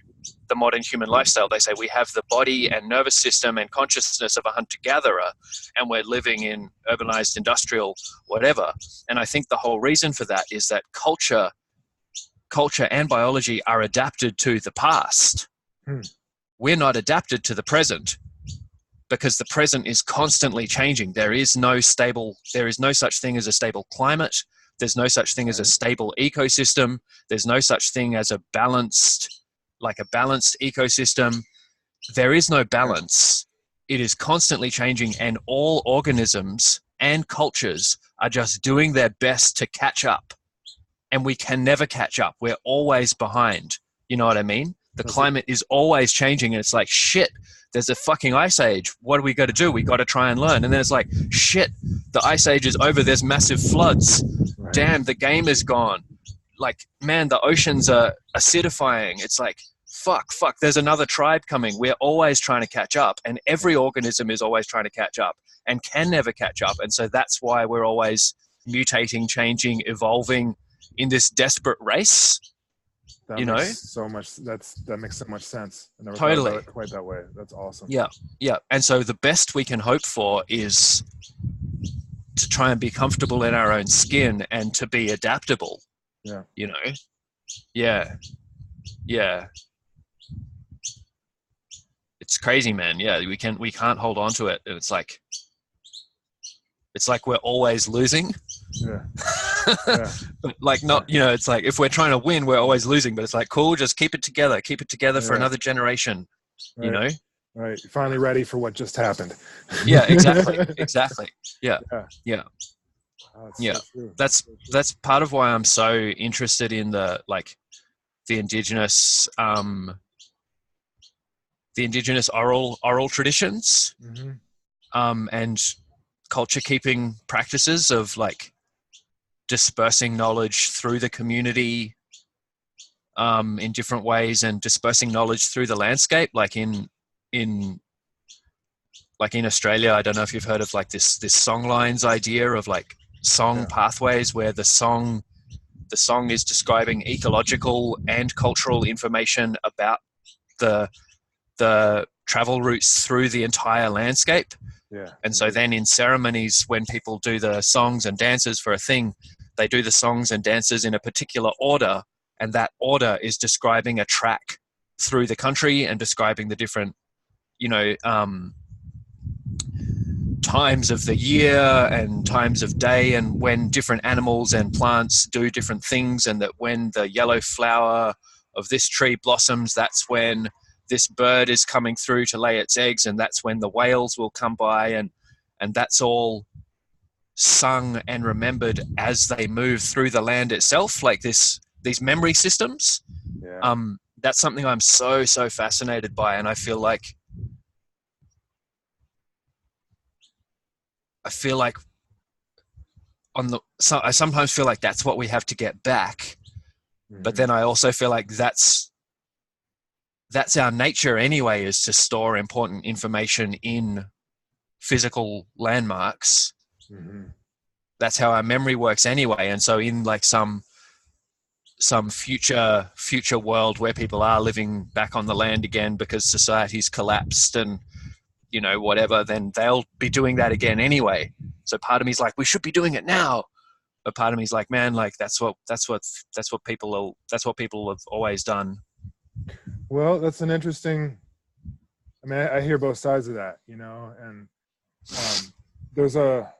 the modern human lifestyle. They say we have the body and nervous system and consciousness of a hunter-gatherer, and we're living in urbanized industrial whatever. And I think the whole reason for that is that culture and biology are adapted to the past. We're not adapted to the present, because the present is constantly changing. There is no such thing as a stable climate. There's no such thing as a stable ecosystem. There's no such thing as a balanced ecosystem. There is no balance. It is constantly changing, and all organisms and cultures are just doing their best to catch up. And we can never catch up. We're always behind. You know what I mean? The climate is always changing, and it's like, shit, there's a fucking ice age. What do we got to do? We got to try and learn. And then it's like, shit, the ice age is over. There's massive floods. Right. Damn, the game is gone. Like, man, the oceans are acidifying. It's like, fuck, there's another tribe coming. We're always trying to catch up, and every organism is always trying to catch up and can never catch up. And so that's why we're always mutating, changing, evolving in this desperate race. That makes so much sense. I never totally thought about it quite that way. That's awesome. Yeah. And so the best we can hope for is to try and be comfortable in our own skin and to be adaptable. Yeah. Yeah. It's crazy, man. Yeah, we can't hold on to it. And it's like we're always losing. Yeah. But like not, it's like if we're trying to win, we're always losing, but it's like, cool, just keep it together for another generation. you Right. know? Right. You're finally ready for what just happened. Yeah, exactly. Exactly. Yeah. Yeah. Yeah. Oh, it's Yeah. so true. That's part of why I'm so interested in the indigenous oral traditions, Mm-hmm. and culture keeping practices of like dispersing knowledge through the community in different ways, and dispersing knowledge through the landscape, like in Australia. I don't know if you've heard of like this song lines idea of like song pathways, where the song is describing ecological and cultural information about the travel routes through the entire landscape. Yeah. And so then in ceremonies, when people do the songs and dances for a thing, they do the songs and dances in a particular order, and that order is describing a track through the country and describing the different, times of the year and times of day, and when different animals and plants do different things, and that when the yellow flower of this tree blossoms, that's when this bird is coming through to lay its eggs, and that's when the whales will come by, and that's all sung and remembered as they move through the land itself, like these memory systems. Yeah. That's something I'm so fascinated by, and I I sometimes feel like that's what we have to get back. Mm-hmm. But then I also feel like that's our nature anyway, is to store important information in physical landmarks. Mm-hmm. That's how our memory works anyway. And so in like some future world where people are living back on the land again because society's collapsed and whatever, then they'll be doing that again anyway. So part of me is like, we should be doing it now. But part of me is like, man, like that's what people have always done. Well, that's an interesting. I mean, I hear both sides of that, and there's a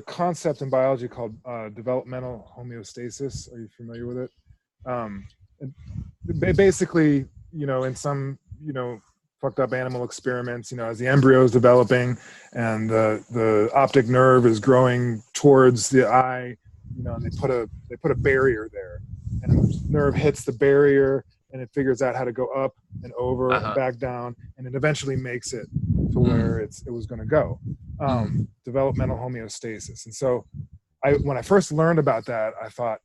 concept in biology called developmental homeostasis. Are you familiar with it? Basically, in some, fucked up animal experiments, as the embryo is developing and the optic nerve is growing towards the eye, and they put a barrier there, and the nerve hits the barrier and it figures out how to go up and over and back down, and it eventually makes it to where it was going to go. Developmental homeostasis. And so when I first learned about that, I thought,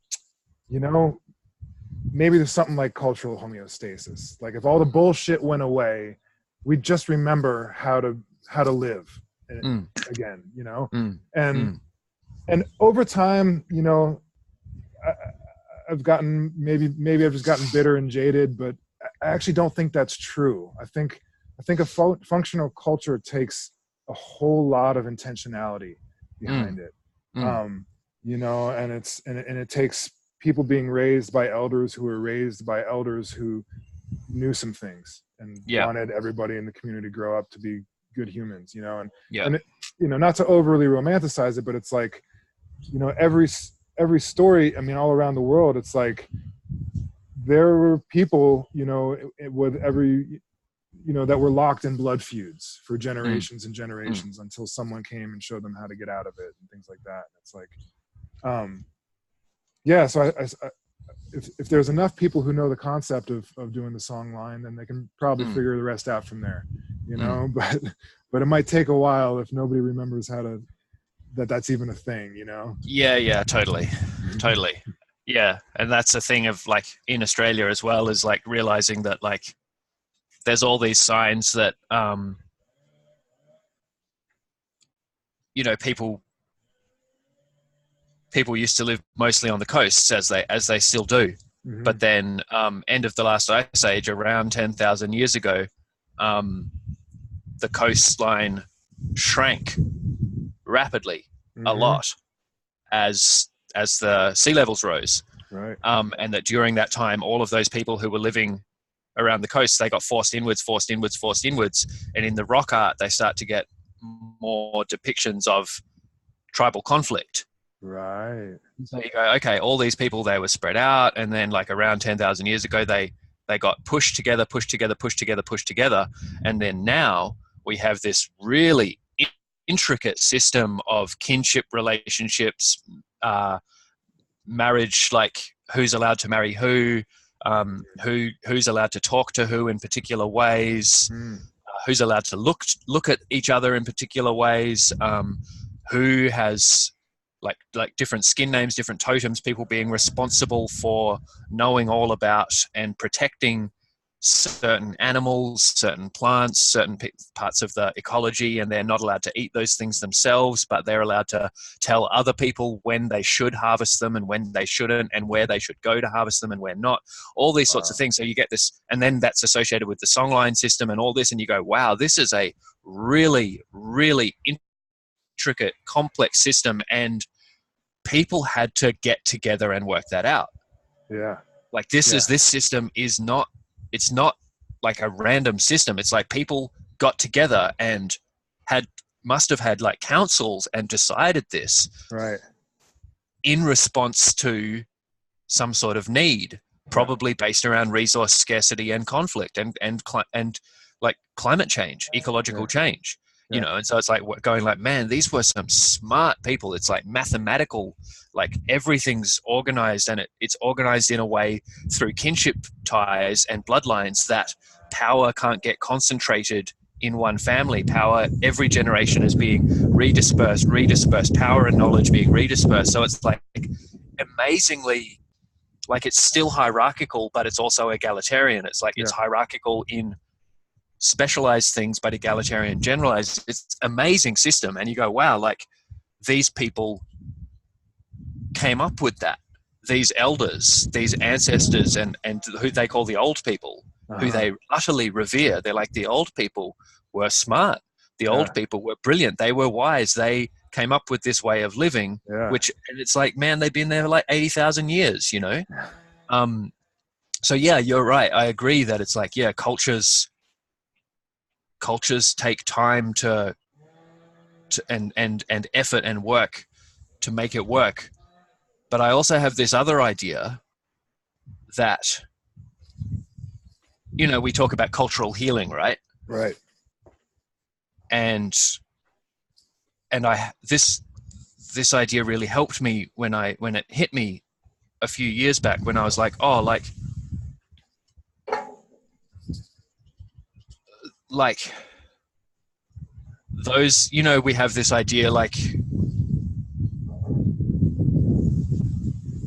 maybe there's something like cultural homeostasis. Like if all the bullshit went away, we'd just remember how to live again, and over time, I've gotten maybe I've just gotten bitter and jaded, but I actually don't think that's true. I think a functional culture takes a whole lot of intentionality behind it, and it takes people being raised by elders who were raised by elders who knew some things and wanted everybody in the community to grow up to be good humans, and it, not to overly romanticize it, but it's like, every story, I mean, all around the world, it's like there were people, with every, that were locked in blood feuds for generations and generations until someone came and showed them how to get out of it and things like that. It's like, so if there's enough people who know the concept of doing the song line, then they can probably figure the rest out from there, but it might take a while if nobody remembers that's even a thing, Yeah, totally. Yeah. And that's the thing of like in Australia as well, is like realizing that like there's all these signs that people used to live mostly on the coasts, as they still do. But then end of the last ice age, around 10,000 years ago, the coastline shrank rapidly a lot as the sea levels rose. Right. And that during that time, all of those people who were living around the coast, they got forced inwards. And in the rock art, they start to get more depictions of tribal conflict. Right. So you go, okay, all these people, they were spread out. And then like around 10,000 years ago, they They got pushed together, pushed together, pushed together, pushed together. And then now we have this really intricate system of kinship relationships, marriage, like who's allowed to marry who's allowed to talk to who in particular ways, who's allowed to look at each other in particular ways, who has like different skin names, different totems, people being responsible for knowing all about and protecting certain animals, certain plants, certain parts of the ecology, and they're not allowed to eat those things themselves, but they're allowed to tell other people when they should harvest them and when they shouldn't, and where they should go to harvest them and where not, all these sorts of things. So you get this, and then that's associated with the songline system and all this, and you go, wow, this is a really, really intricate, complex system, and people had to get together and work that out. Yeah. Like this system is not, it's not like a random system. It's like people got together and must have had like councils and decided this, right, in response to some sort of need, probably based around resource scarcity and conflict and like climate change, ecological change. You know, and so it's like going like, man, these were some smart people. It's like mathematical, like everything's organized, and it's organized in a way through kinship ties and bloodlines that power can't get concentrated in one family. Power, every generation is being redispersed, power and knowledge being redispersed. So it's like amazingly, like it's still hierarchical, but it's also egalitarian. It's like it's hierarchical in specialized things, but egalitarian generalized. It's amazing system. And you go, wow, like these people came up with that. These elders, these ancestors, and who they call the old people, who they utterly revere. They're like, the old people were smart. The old people were brilliant. They were wise. They came up with this way of living, which, and it's like, man, they've been there for like 80,000 years, you know? So yeah, you're right. I agree that it's like, yeah, cultures take time to and effort and work to make it work. But I also have this other idea that, you know, we talk about cultural healing, right? Right. And this idea really helped me when it hit me a few years back, when I was like, oh, like those, you know, we have this idea, like,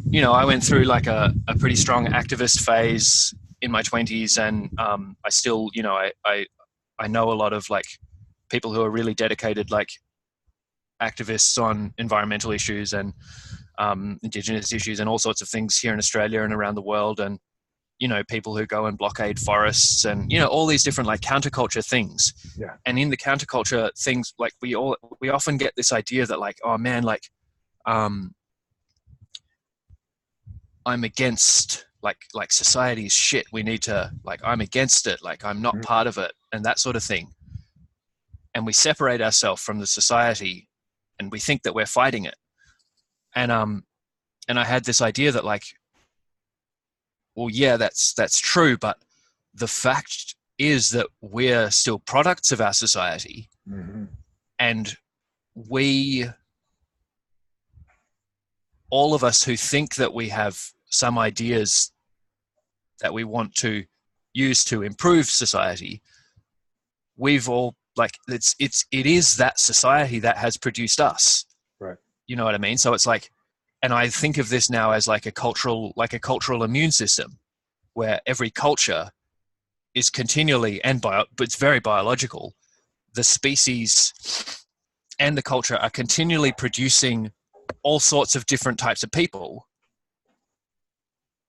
you know, I went through like a pretty strong activist phase in my 20s, and I still, you know, I know a lot of like people who are really dedicated, like activists on environmental issues and Indigenous issues and all sorts of things here in Australia and around the world, and you know, people who go and blockade forests and, you know, all these different like counterculture things. Yeah. And in the counterculture things, like we often get this idea that like, oh man, like I'm against like society's shit. We need to, like, I'm against it. Like I'm not part of it and that sort of thing. And we separate ourselves from the society and we think that we're fighting it. And I had this idea that like, well, yeah, that's true. But the fact is that we're still products of our society. Mm-hmm. And all of us who think that we have some ideas that we want to use to improve society, we've all, like, it is that society that has produced us. Right. You know what I mean? So it's like, and I think of this now as like a cultural immune system, where every culture is continually, but it's very biological. The species and the culture are continually producing all sorts of different types of people,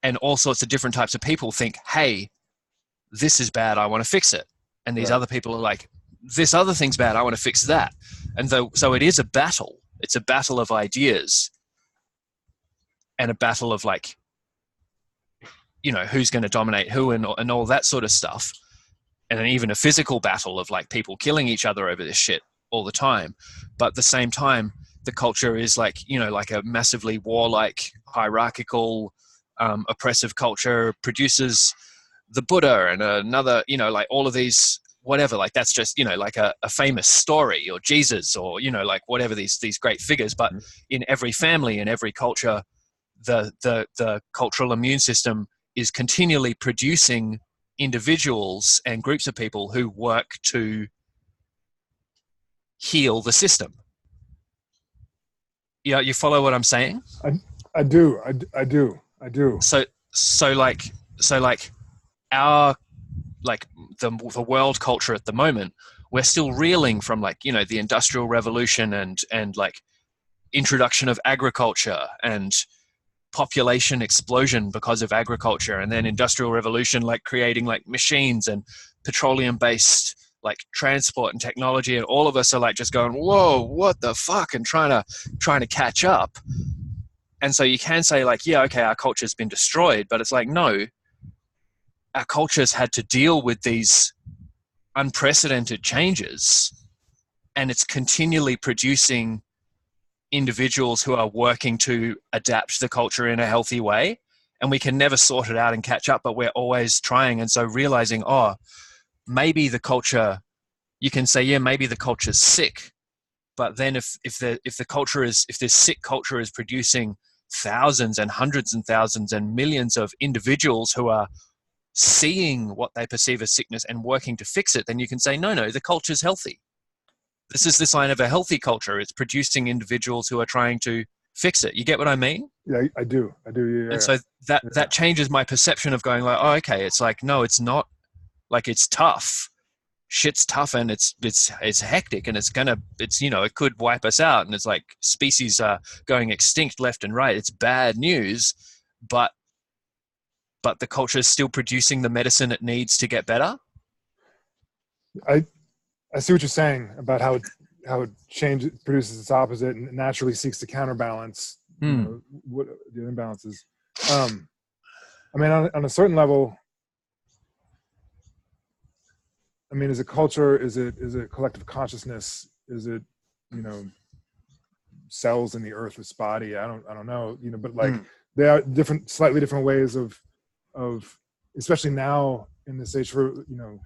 and all sorts of different types of people think, hey, this is bad, I want to fix it. And these other people are like, this other thing's bad, I want to fix that. And so it is a battle. It's a battle of ideas, and a battle of, like, you know, who's going to dominate who and all that sort of stuff. And then even a physical battle of like people killing each other over this shit all the time. But at the same time, the culture is like, you know, like a massively warlike, hierarchical, oppressive culture, produces the Buddha and another, you know, like all of these, whatever, like that's just, you know, like a famous story, or Jesus, or, you know, like whatever, these great figures. But in every family, in every culture, the cultural immune system is continually producing individuals and groups of people who work to heal the system. Yeah, you follow what I'm saying? I do. So like our, like the world culture at the moment, we're still reeling from, like, you know, the Industrial Revolution and like introduction of agriculture and population explosion because of agriculture, and then Industrial Revolution, like creating like machines and petroleum based like transport and technology, and all of us are like just going, whoa, what the fuck, and trying to catch up. And so you can say like, yeah, okay, our culture's been destroyed, but it's like, no, our culture's had to deal with these unprecedented changes, and it's continually producing individuals who are working to adapt the culture in a healthy way. And we can never sort it out and catch up, but we're always trying. And so realizing, oh, maybe the culture, you can say, yeah, maybe the culture's sick. But then if this sick culture is producing thousands and hundreds and thousands and millions of individuals who are seeing what they perceive as sickness and working to fix it, then you can say, no, the culture's healthy. This is the sign of a healthy culture. It's producing individuals who are trying to fix it. You get what I mean? Yeah, I do. Yeah, and so that changes my perception of going like, oh, okay, it's like, no, it's not, like, it's tough. Shit's tough, and it's hectic, and it's, you know, it could wipe us out, and it's like species are going extinct left and right. It's bad news, but the culture is still producing the medicine it needs to get better. I see what you're saying about how it produces its opposite and naturally seeks to counterbalance you know, what the imbalances. I mean, on a certain level, I mean, is it culture? Is it collective consciousness? Is it, you know, cells in the earth's body? I don't know, you know, but like there are slightly different ways of, especially now in this age, for, you know,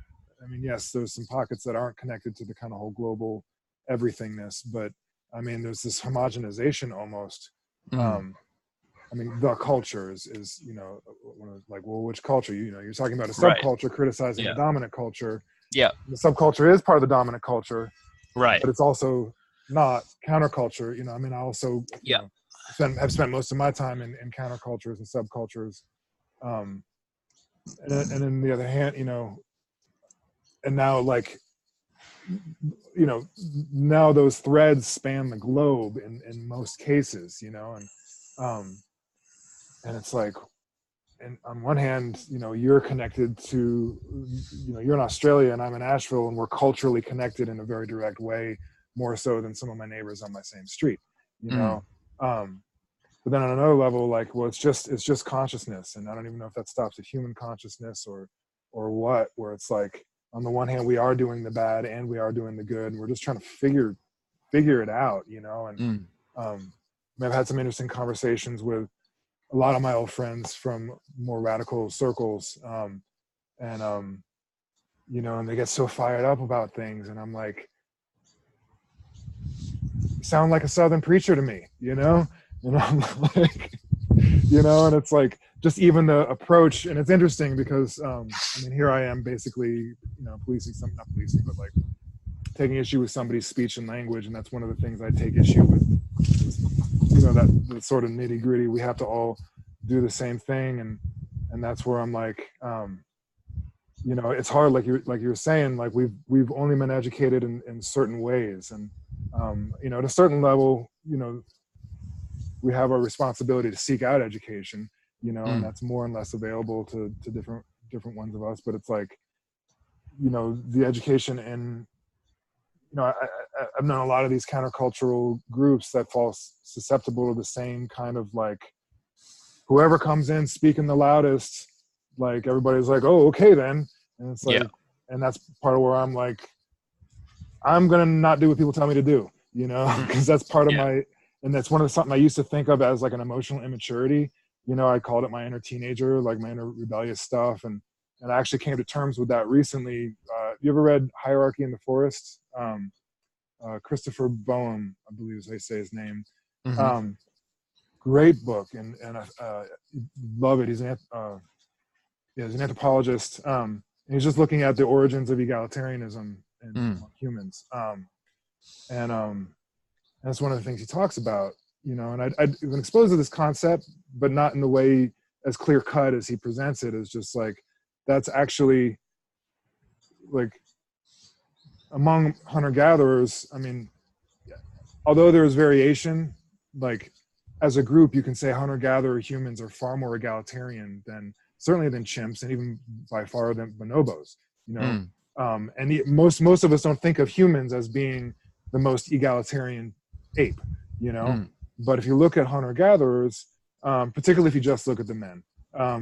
I mean, yes, there's some pockets that aren't connected to the kind of whole global everythingness, but I mean, there's this homogenization almost. I mean, the culture is, you know, like, well, which culture? You know, you're talking about a subculture criticizing the dominant culture. Yeah. The subculture is part of the dominant culture. Right. But it's also not counterculture. You know, I mean, I also you know, have spent most of my time in countercultures and subcultures. And on the other hand, you know, and now, like, you know, now those threads span the globe in most cases, you know, and it's like, and on one hand, you know, you're connected to, you know, you're in Australia and I'm in Asheville, and we're culturally connected in a very direct way, more so than some of my neighbors on my same street, you know. But then on another level, like, well, it's just consciousness, and I don't even know if that stops at human consciousness or what, where it's like, on the one hand, we are doing the bad and we are doing the good, and we're just trying to figure it out, you know. And I've had some interesting conversations with a lot of my old friends from more radical circles, and you know, and they get so fired up about things, and I'm like, you sound like a Southern preacher to me, you know. And I'm like, you know, and it's like, just even the approach, and it's interesting because I mean, here I am basically, you know, not policing, but like taking issue with somebody's speech and language, and that's one of the things I take issue with. You know, that the sort of nitty gritty. We have to all do the same thing, and that's where I'm like, you know, it's hard, like you were saying, like we've only been educated in certain ways, and you know, at a certain level, you know, we have our responsibility to seek out education, you know, and that's more and less available to different ones of us. But it's like, you know, the education, and, you know, I've known a lot of these countercultural groups that fall susceptible to the same kind of, like, whoever comes in speaking the loudest, like, everybody's like, oh, okay then. And it's like, and that's part of where I'm like, I'm going to not do what people tell me to do, you know, because that's part of my, and that's one of the something I used to think of as like an emotional immaturity. You know, I called it my inner teenager, like my inner rebellious stuff. And and I actually came to terms with that recently. You ever read Hierarchy in the Forest? Christopher Boehm, I believe is how you say his name. Mm-hmm. Great book, and I love it. He's an anthropologist. And he's just looking at the origins of egalitarianism in humans. And that's one of the things he talks about, you know, and I've been exposed to this concept, but not in the way as clear cut as he presents it. As just like, that's actually like among hunter-gatherers. I mean, although there is variation, like as a group, you can say hunter-gatherer humans are far more egalitarian than chimps, and even by far than bonobos, you know. And most of us don't think of humans as being the most egalitarian ape, you know. But if you look at hunter-gatherers, particularly if you just look at the men,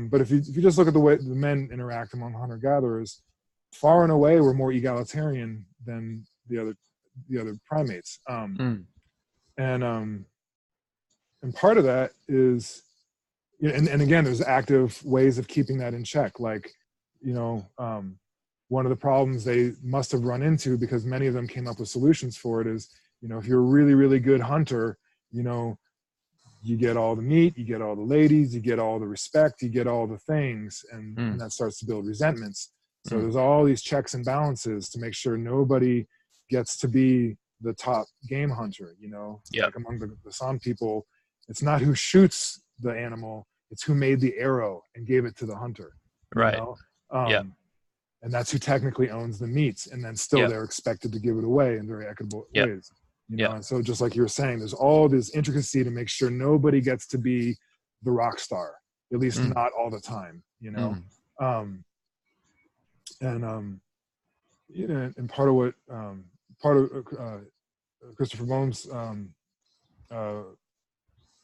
but if you just look at the way the men interact among hunter-gatherers, far and away we're more egalitarian than the other primates. And part of that is, and again, there's active ways of keeping that in check. Like, you know, one of the problems they must have run into, because many of them came up with solutions for it, is, you know, if you're a really, really good hunter, you know, you get all the meat, you get all the ladies, you get all the respect, you get all the things, and that starts to build resentments. So there's all these checks and balances to make sure nobody gets to be the top game hunter, you know. Like among the San people, it's not who shoots the animal, it's who made the arrow and gave it to the hunter. Right. You know? And that's who technically owns the meats, and then still they're expected to give it away in very equitable ways. You know, and so just like you were saying, there's all this intricacy to make sure nobody gets to be the rock star, at least not all the time, you know. You know, and part of what Christopher Boehm's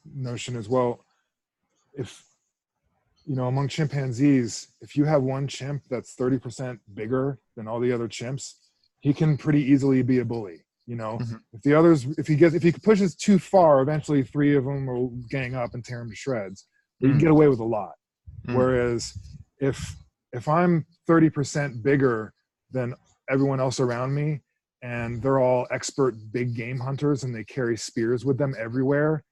notion as well, if, you know, among chimpanzees, if you have one chimp that's 30% bigger than all the other chimps, he can pretty easily be a bully, you know. If the others, if he pushes too far, eventually 3 of them will gang up and tear him to shreds. But you can get away with a lot. Whereas if I'm 30% bigger than everyone else around me, and they're all expert big game hunters and they carry spears with them everywhere,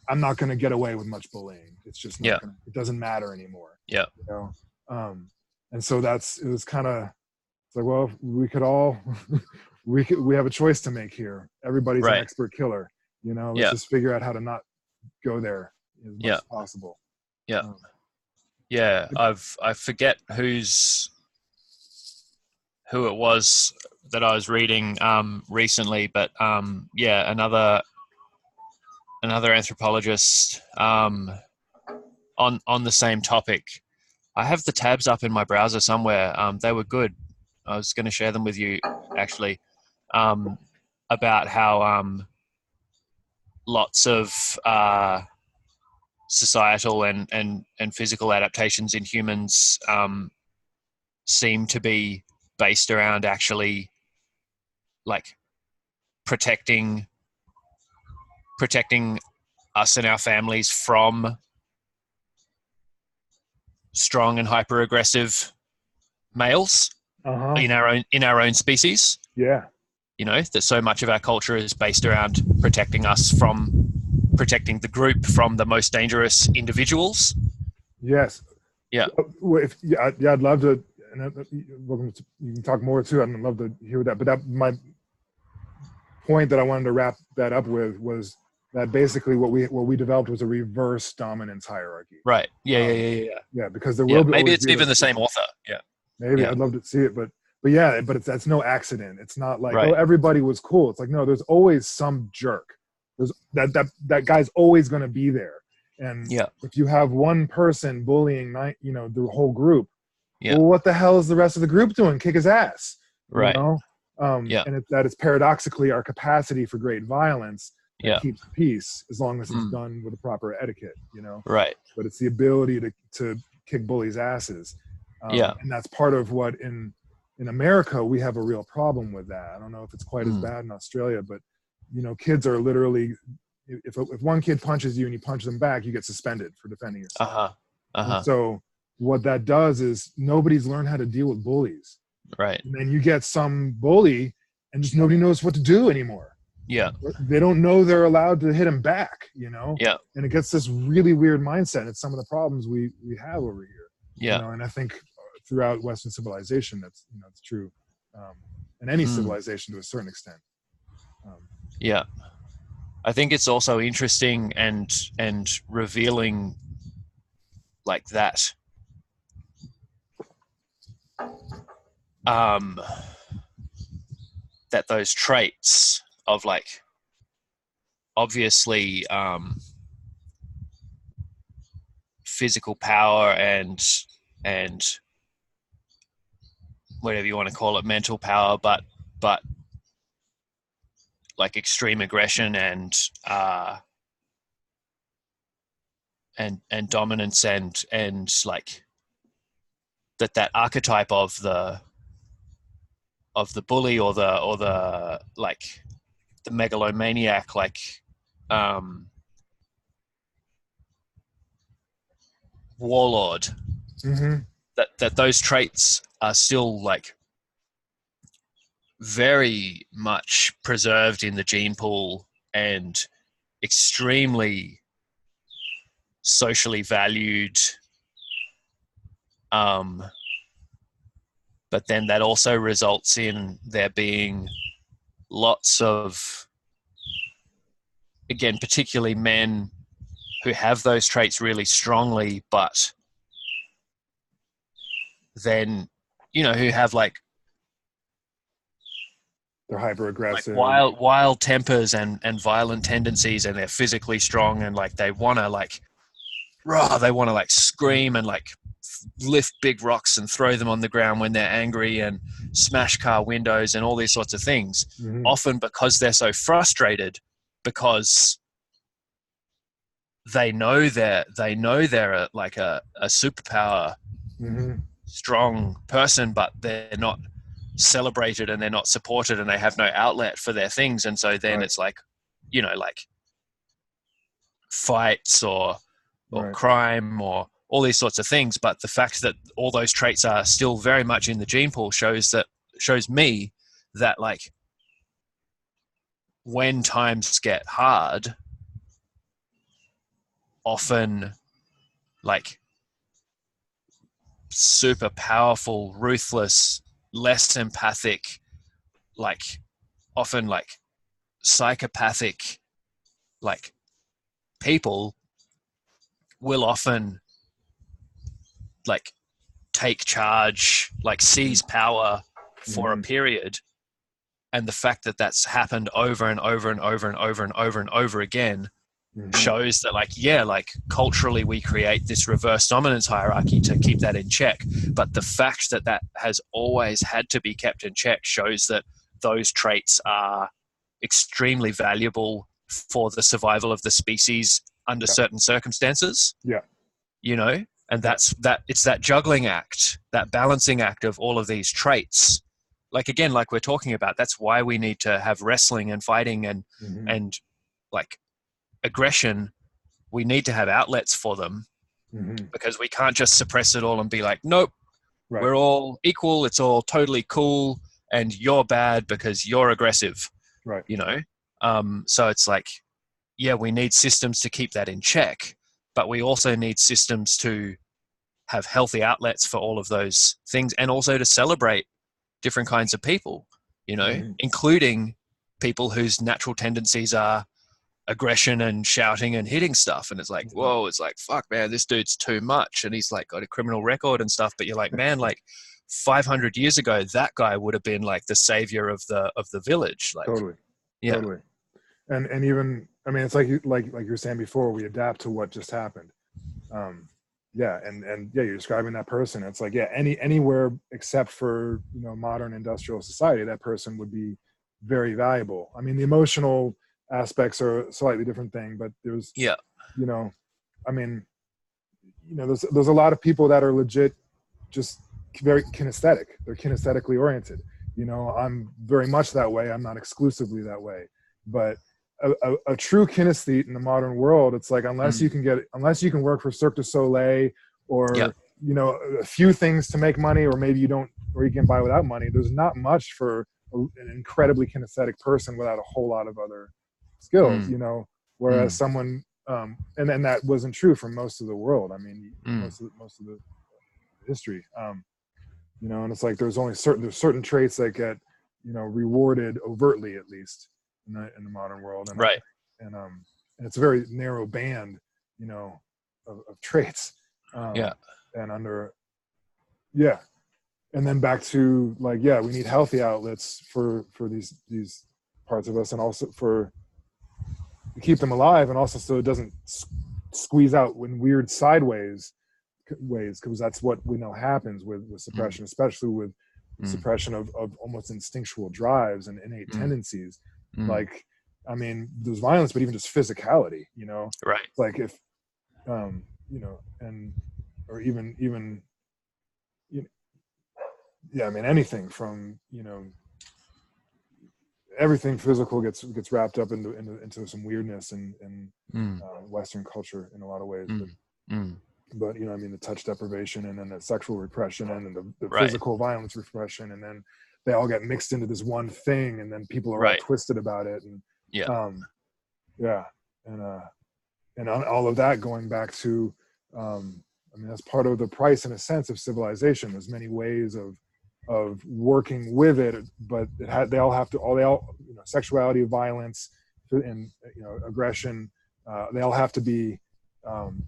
I'm not going to get away with much bullying. It's just not gonna, it doesn't matter anymore. You know? And so it was kind of, it's like, well, we could all, we have a choice to make here. Everybody's an expert killer, you know. Let's just figure out how to not go there as much as possible. I forget who it was that I was reading recently, but another anthropologist on the same topic. I have the tabs up in my browser somewhere. They were good. I was going to share them with you actually, about how lots of societal and physical adaptations in humans seem to be based around actually like protecting us and our families from strong and hyper aggressive males in our own species. You know, that so much of our culture is based around protecting the group from the most dangerous individuals. I'd love to, and you can talk more too. I'd love to hear that. But my point that I wanted to wrap that up with was that basically what we developed was a reverse dominance hierarchy. Right. Yeah. Because there will maybe it's even the same author. Maybe I'd love to see it, but that's no accident. It's not like everybody was cool. It's like, no, there's always some jerk. There's that guy's always going to be there. And if you have one person bullying, the whole group, well, what the hell is the rest of the group doing? Kick his ass, you know? And that is paradoxically our capacity for great violence that keeps peace, as long as it's done with the proper etiquette, you know? But it's the ability to kick bullies' asses. And that's part of what in America, we have a real problem with that. I don't know if it's quite as bad in Australia, but, you know, kids are literally, if one kid punches you and you punch them back, you get suspended for defending yourself. So, what that does is nobody's learned how to deal with bullies. Right. And then you get some bully and just nobody knows what to do anymore. Yeah. They don't know they're allowed to hit him back, you know? Yeah. And it gets this really weird mindset. It's some of the problems we have over here. Yeah. You know, and I think throughout Western civilization, that's, you know, it's true. And any civilization to a certain extent. Yeah. I think it's also interesting and revealing like that. That those traits of like, obviously, physical power and whatever you want to call it, mental power, but like extreme aggression and dominance and like that archetype of the bully or the like the megalomaniac, like warlord, that those traits are still like very much preserved in the gene pool and extremely socially valued. But then that also results in there being lots of, again, particularly men who have those traits really strongly, but then, you know, who have like, they're hyper aggressive, like wild tempers and violent tendencies, and they're physically strong and like they want to like scream and like lift big rocks and throw them on the ground when they're angry and smash car windows and all these sorts of things, often because they're so frustrated, because they know they're like a superpower, strong person, but they're not celebrated and they're not supported and they have no outlet for their things. And so then it's like, you know, like fights or crime or all these sorts of things. But the fact that all those traits are still very much in the gene pool shows me that like when times get hard, often like super powerful, ruthless, less empathic, like often like psychopathic, like people will often like take charge, like seize power for a period. And the fact that that's happened over and over and over and over and over and over again shows that like, yeah, like culturally we create this reverse dominance hierarchy to keep that in check. But the fact that that has always had to be kept in check shows that those traits are extremely valuable for the survival of the species under certain circumstances. Yeah. You know, and that's it's that juggling act, that balancing act of all of these traits. Like, again, like we're talking about, that's why we need to have wrestling and fighting and like aggression. We need to have outlets for them because we can't just suppress it all and be like, nope, we're all equal. It's all totally cool. And you're bad because you're aggressive, you know? So it's like, yeah, we need systems to keep that in check, but we also need systems to have healthy outlets for all of those things and also to celebrate different kinds of people, you know, including people whose natural tendencies are aggression and shouting and hitting stuff. And it's like, whoa, it's like, fuck, man, this dude's too much. And he's like got a criminal record and stuff. But you're like, man, like 500 years ago, that guy would have been like the savior of the village. Like, totally. And even, I mean, it's like you were saying before, we adapt to what just happened. And you're describing that person. It's like, anywhere except for, you know, modern industrial society, that person would be very valuable. I mean, the emotional aspects are a slightly different thing, but there's, you know, I mean, you know, there's a lot of people that are legit just very kinesthetic. They're kinesthetically oriented. You know, I'm very much that way. I'm not exclusively that way, but a true kinesthete in the modern world, it's like, unless you can work for Cirque du Soleil or, you know, a few things to make money, or maybe you don't, or you can buy without money. There's not much for an incredibly kinesthetic person without a whole lot of other skills, you know, whereas someone, and then that wasn't true for most of the world. I mean, most of the history, you know, and it's like, there's certain traits that get, you know, rewarded overtly, at least in the modern world. And right. And it's a very narrow band, you know, of traits. And and then back to like, we need healthy outlets for these parts of us, and also to keep them alive, and also so it doesn't squeeze out in weird sideways ways, because that's what we know happens with suppression, especially with suppression of almost instinctual drives and innate tendencies. Like, I mean, there's violence, but even just physicality, you know, right? Like if you know, or even you know, I mean, anything from, you know, everything physical gets wrapped up into some weirdness in Western culture in a lot of ways. But you know, I mean, the touch deprivation, and then the sexual repression, and then the physical violence repression, and then they all get mixed into this one thing, and then people are all twisted about it, and and on all of that going back to, I mean, that's part of the price, in a sense, of civilization. There's many ways of working with it, but they all, you know, sexuality, violence, and, you know, aggression, they all have to be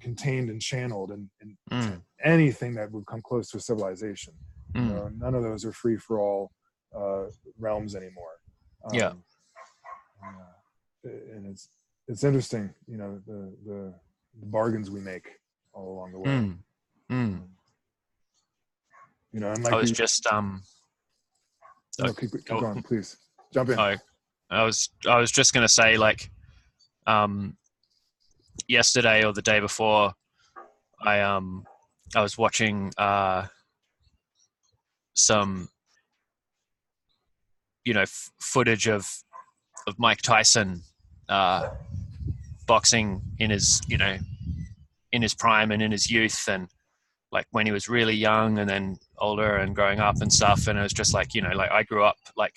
contained and channeled in anything that would come close to a civilization. You know, none of those are free for all realms anymore. And it's interesting, you know, the bargains we make all along the way. You know, and like I was just keep going, please jump in. I was just gonna say, like, yesterday or the day before, I was watching some, you know, footage of Mike Tyson boxing in his, you know, in his prime and in his youth, and like when he was really young, and then older and growing up and stuff. And it was just like, you know, like I grew up like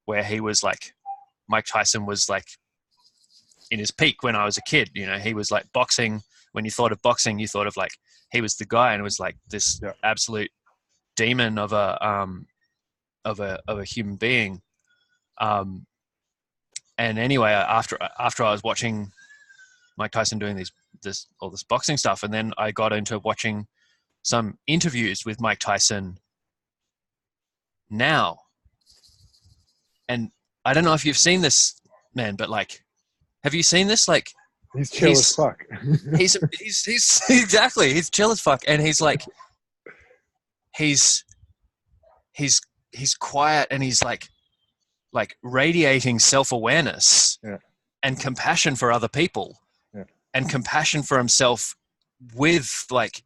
where he was, like Mike Tyson was like in his peak when I was a kid. You know, he was like boxing. When you thought of boxing, you thought of like he was the guy, and it was like this absolute demon of a human being. And anyway, after I was watching Mike Tyson doing this boxing stuff, and then I got into watching some interviews with Mike Tyson now. And I don't know if you've seen this, man, but like, have you seen this? Like, he's chill as fuck. he's exactly, he's chill as fuck, and he's like, he's quiet, and he's like radiating self-awareness and compassion for other people, and compassion for himself, with like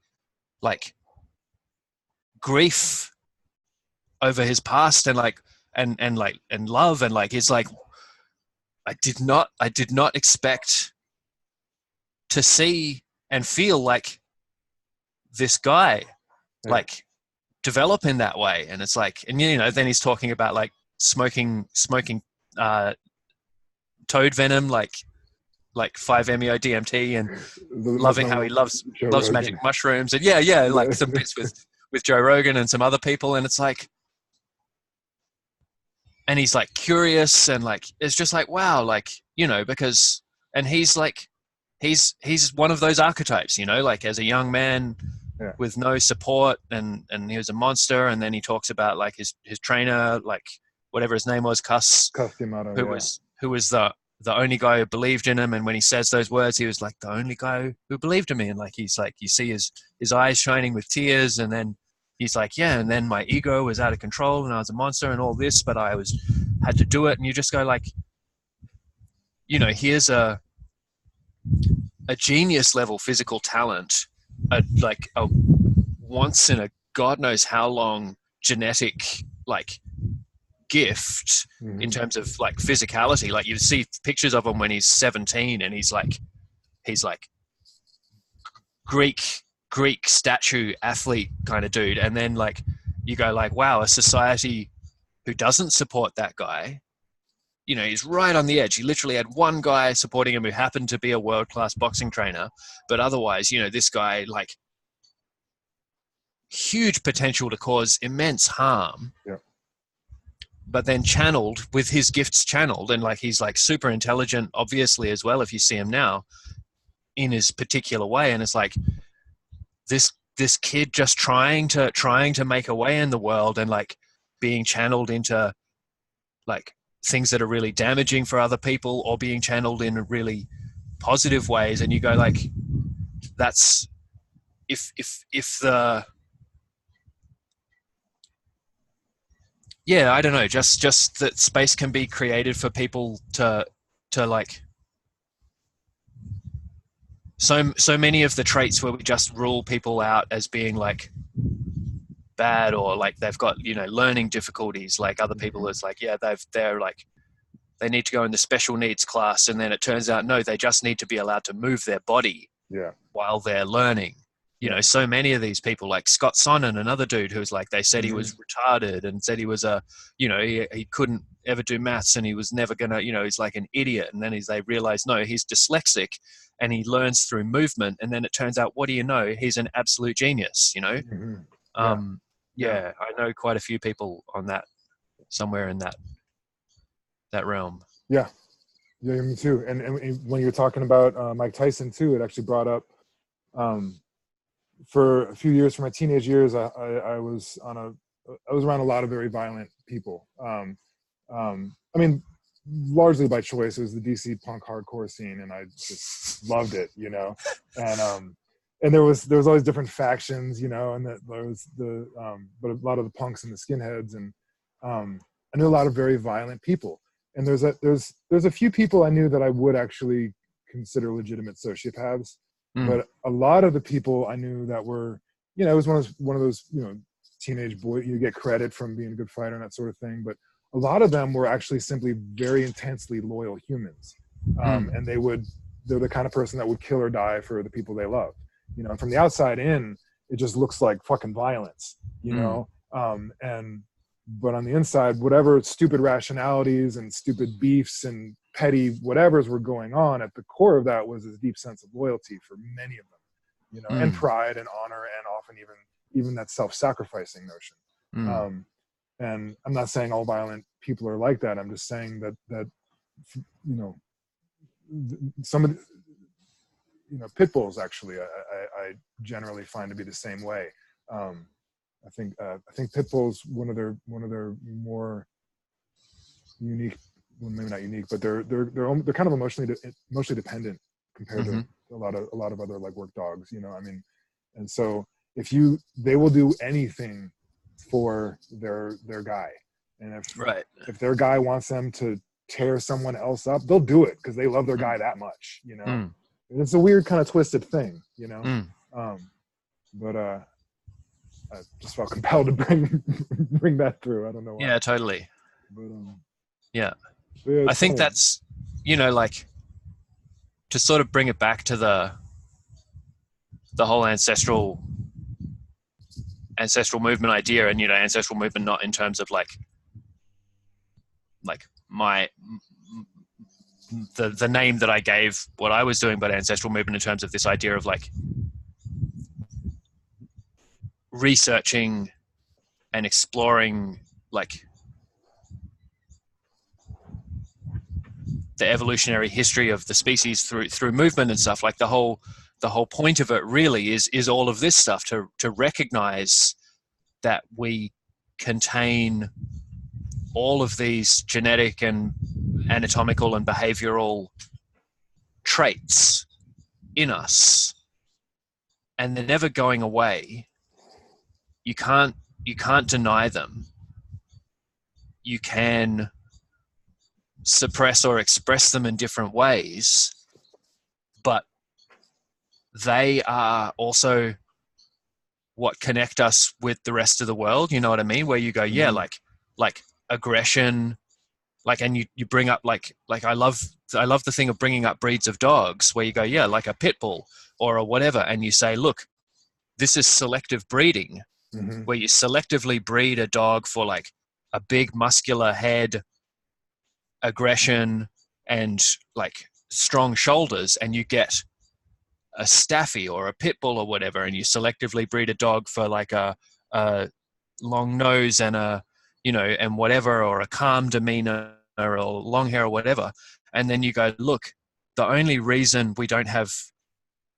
grief over his past, and like and love, and like, it's like, I did not expect to see and feel like this guy like develop in that way. And it's like, and you know, then he's talking about like smoking toad venom, like 5-MeO DMT, and loving how he loves magic mushrooms, and like some bits with Joe Rogan and some other people. And it's like, and he's like curious, and like, it's just like, wow, like, you know, because, and he's like, he's one of those archetypes, you know, like as a young man with no support, and he was a monster. And then he talks about like his trainer, like whatever his name was, Cuss Yamato, who was the only guy who believed in him. And when he says those words, he was like the only guy who believed in me. And like, he's like, you see his eyes shining with tears. And then he's like, and then my ego was out of control, and I was a monster and all this, but I had to do it. And you just go like, you know, here's a genius level physical talent, like a once in a God knows how long genetic like gift in terms of like physicality. Like, you see pictures of him when he's 17, and he's like Greek Greek statue athlete kind of dude, and then like you go like, wow, a society who doesn't support that guy, you know, he's right on the edge. He literally had one guy supporting him who happened to be a world-class boxing trainer, but otherwise, you know, this guy, like, huge potential to cause immense harm. Yeah. But then channeled, with his gifts channeled, and like he's like super intelligent, obviously, as well, if you see him now, in his particular way. And it's like this kid just trying to make a way in the world, and like being channeled into like things that are really damaging for other people, or being channeled in really positive ways. And you go like, that's if the, yeah, I don't know, just that space can be created for people to like, so many of the traits where we just rule people out as being like bad, or like they've got, you know, learning difficulties, like other people, it's like, yeah, they're like, they need to go in the special needs class, and then it turns out, no, they just need to be allowed to move their body while they're learning. You know, so many of these people, like Scott Sonnen, another dude who's like, they said he was retarded, and said he was you know, he couldn't ever do maths, and he was never gonna, you know, he's like an idiot. And then they realized, no, he's dyslexic, and he learns through movement. And then it turns out, what do you know? He's an absolute genius, you know? Yeah, I know quite a few people on that, somewhere in that realm. Yeah, me too. And when you're talking about Mike Tyson too, it actually brought up, for a few years, for my teenage years, I was around a lot of very violent people. I mean, largely by choice. It was the DC punk hardcore scene, and I just loved it, you know. And there was always different factions, you know, and there was but a lot of the punks and the skinheads, and I knew a lot of very violent people. And there's a few people I knew that I would actually consider legitimate sociopaths. But a lot of the people I knew that were, you know, it was one of those, you know, teenage boy, you get credit from being a good fighter and that sort of thing. But a lot of them were actually simply very intensely loyal humans. And they're the kind of person that would kill or die for the people they love. You know, and from the outside in, it just looks like fucking violence, you know? But on the inside, whatever stupid rationalities and stupid beefs and petty whatevers were going on, at the core of that was this deep sense of loyalty for many of them, you know, and pride and honor, and often even that self-sacrificing notion. And I'm not saying all violent people are like that. I'm just saying that you know, some of the, you know, pit bulls actually I generally find to be the same way. I think pit bulls, one of their more unique, well, maybe not unique, but they're kind of emotionally dependent compared to a lot of other like work dogs, you know. I mean, and so they will do anything for their guy, and if their guy wants them to tear someone else up, they'll do it because they love their guy that much, you know. And it's a weird kind of twisted thing, you know. But I just felt compelled to bring that through. I don't know why. Yeah, totally. But, yeah, I think that's, you know, like, to sort of bring it back to the whole ancestral movement idea, and, you know, ancestral movement not in terms of like the name that I gave what I was doing, but ancestral movement in terms of this idea of like researching and exploring like the evolutionary history of the species through movement and stuff. Like the whole point of it really is all of this stuff, to recognize that we contain all of these genetic and anatomical and behavioral traits in us, and they're never going away. You can't deny them. You can suppress or express them in different ways, but they are also what connect us with the rest of the world. You know what I mean? Where you go, yeah, like aggression, like, and you bring up like I love the thing of bringing up breeds of dogs, where you go, yeah, like a pit bull or a whatever, and you say, look, this is selective breeding, where you selectively breed a dog for like a big muscular head, aggression, and like strong shoulders, and you get a staffy or a pit bull or whatever, and you selectively breed a dog for like a long nose and a, you know, and whatever, or a calm demeanor or long hair or whatever. And then you go, look, the only reason we don't have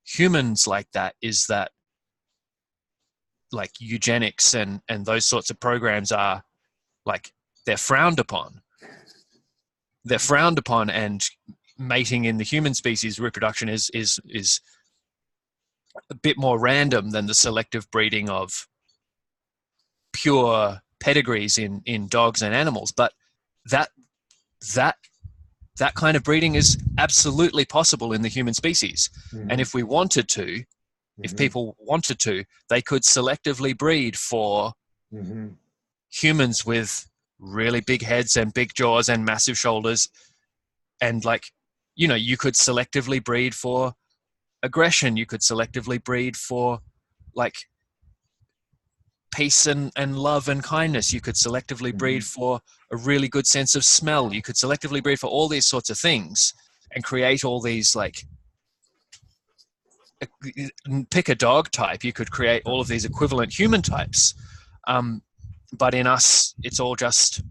humans like that is that like eugenics and those sorts of programs are like, they're frowned upon. They're frowned upon, and mating in the human species, reproduction is a bit more random than the selective breeding of pure pedigrees in dogs and animals. But that kind of breeding is absolutely possible in the human species. And if we wanted to, if people wanted to, they could selectively breed for humans with really big heads and big jaws and massive shoulders. And like, you know, you could selectively breed for aggression. You could selectively breed for like peace and love and kindness. You could selectively breed for a really good sense of smell. You could selectively breed for all these sorts of things and create all these, like, pick a dog type. You could create all of these equivalent human types. But in us, it's all just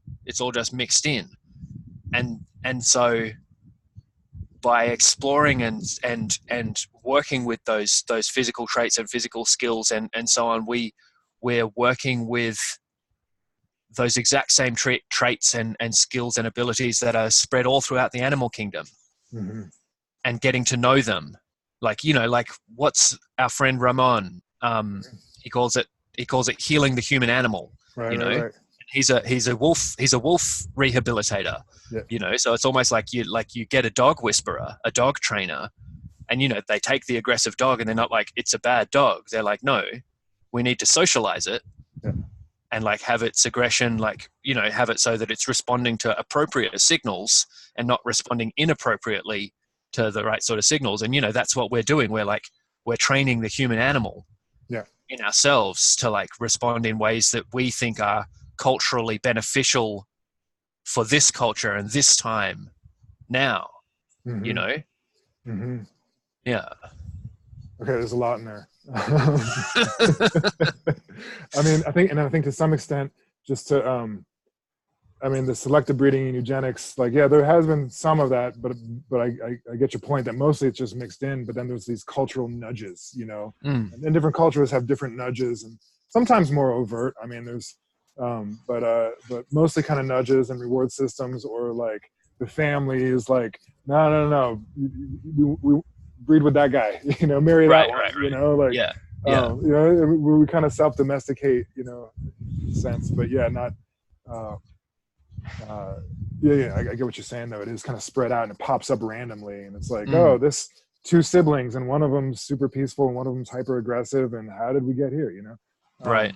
mixed in. And so by exploring and working with those physical traits and physical skills and so on, we're working with those exact same traits and skills and abilities that are spread all throughout the animal kingdom, and getting to know them. Like, you know, like what's our friend Ramon? He calls it healing the human animal. Right, you know, right. He's a wolf rehabilitator. Yeah. You know, so it's almost like you get a dog whisperer, a dog trainer, and you know, they take the aggressive dog and they're not like, it's a bad dog. They're like, no, we need to socialize it. Yeah. And like have its aggression, like, you know, have it so that it's responding to appropriate signals and not responding inappropriately to the right sort of signals. And, you know, that's what we're doing. We're training the human animal in ourselves to like respond in ways that we think are culturally beneficial for this culture and this time now, you know? Yeah. Okay, there's a lot in there. I mean, I think to some extent, just to, I mean, the selective breeding and eugenics, like, yeah, there has been some of that, but I get your point that mostly it's just mixed in, but then there's these cultural nudges, you know, and different cultures have different nudges, and sometimes more overt. I mean, there's, but mostly kind of nudges and reward systems, or like the family is like, no, we breed with that guy, you know, marry that one, you know, like, you know, we kind of self-domesticate, you know, in a sense, but yeah, not, I get what you're saying though. It is kind of spread out and it pops up randomly, and it's like, oh, this two siblings and one of them's super peaceful and one of them's hyper aggressive, and how did we get here, you know? Right.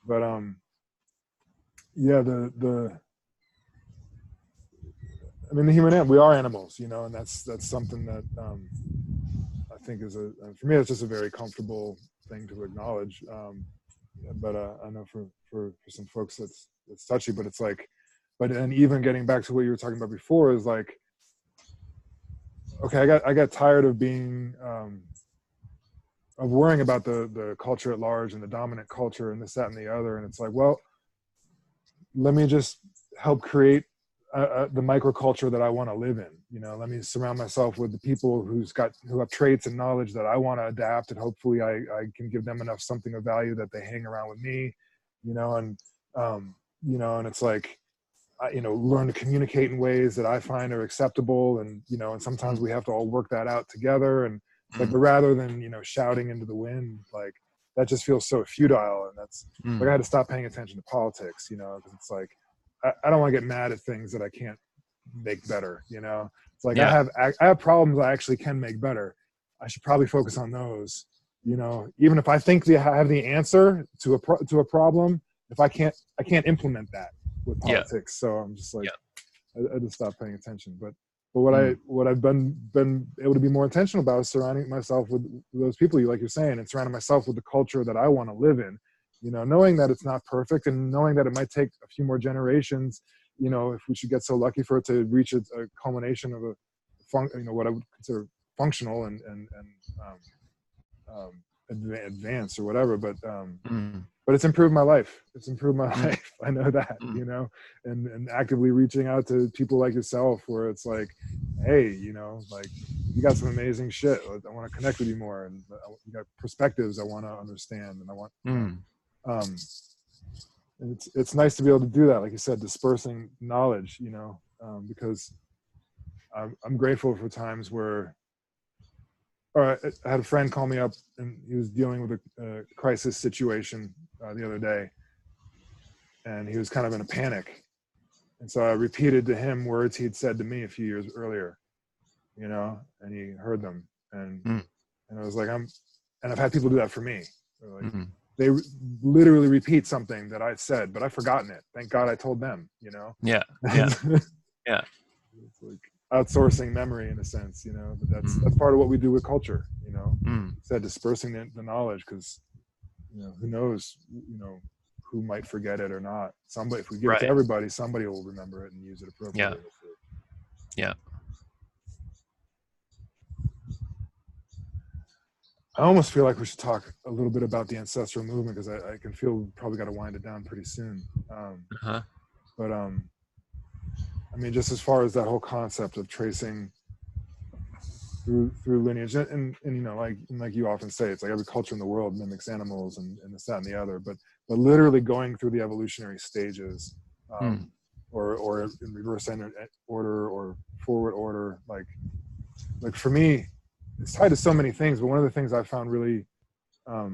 But yeah, I mean, the human, we are animals, you know, and that's something that I think is for me, it's just a very comfortable thing to acknowledge. But I know for some folks it's touchy, but it's like, and even getting back to what you were talking about before is like, okay, I got tired of being of worrying about the culture at large and the dominant culture and this, that, and the other, and it's like, well, let me just help create the microculture that I want to live in. You know, let me surround myself with the people who have traits and knowledge that I want to adapt, and hopefully I can give them enough something of value that they hang around with me, you know, and you know, and it's like, you know, learn to communicate in ways that I find are acceptable, and you know, and sometimes we have to all work that out together, and like, but rather than, you know, shouting into the wind, like that just feels so futile, and that's like, I had to stop paying attention to politics, you know, because it's like, I don't want to get mad at things that I can't make better, you know. It's like, I have problems I actually can make better. I should probably focus on those, you know, even if I think I have the answer to a problem, if I can't implement that with politics. So I'm just like, I just stopped paying attention. But But what I've been able to be more intentional about is surrounding myself with those people, like you're saying, and surrounding myself with the culture that I want to live in. Knowing that it's not perfect, and knowing that it might take a few more generations. If we should get so lucky for it to reach a culmination of what I would consider functional and advanced or whatever. But it's improved my life. It's improved my life. I know that, and actively reaching out to people like yourself, where it's like, hey, like, you got some amazing shit. I want to connect with you more, and you got perspectives I want to understand, and I want. And it's nice to be able to do that, like you said, dispersing knowledge, because I'm grateful for times where. I had a friend call me up, and he was dealing with a crisis situation the other day, and he was kind of in a panic. And so I repeated to him words he'd said to me a few years earlier, and he heard them. And I was like, I've had people do that for me. Like, they literally repeat something that I said, but I've forgotten it. Thank God I told them, Yeah. Yeah. It's like outsourcing memory in a sense, but that's part of what we do with culture, said dispersing the knowledge, because who knows, who might forget it or not. Somebody, if we give it to everybody, somebody will remember it and use it appropriately. Yeah. I almost feel like we should talk a little bit about the ancestral movement, because I can feel we probably got to wind it down pretty soon. But I mean, just as far as that whole concept of tracing through lineage, and like you often say, it's like every culture in the world mimics animals and this, that, and the other, but literally going through the evolutionary stages, or in reverse order or forward order, like for me, it's tied to so many things. But one of the things I found really, there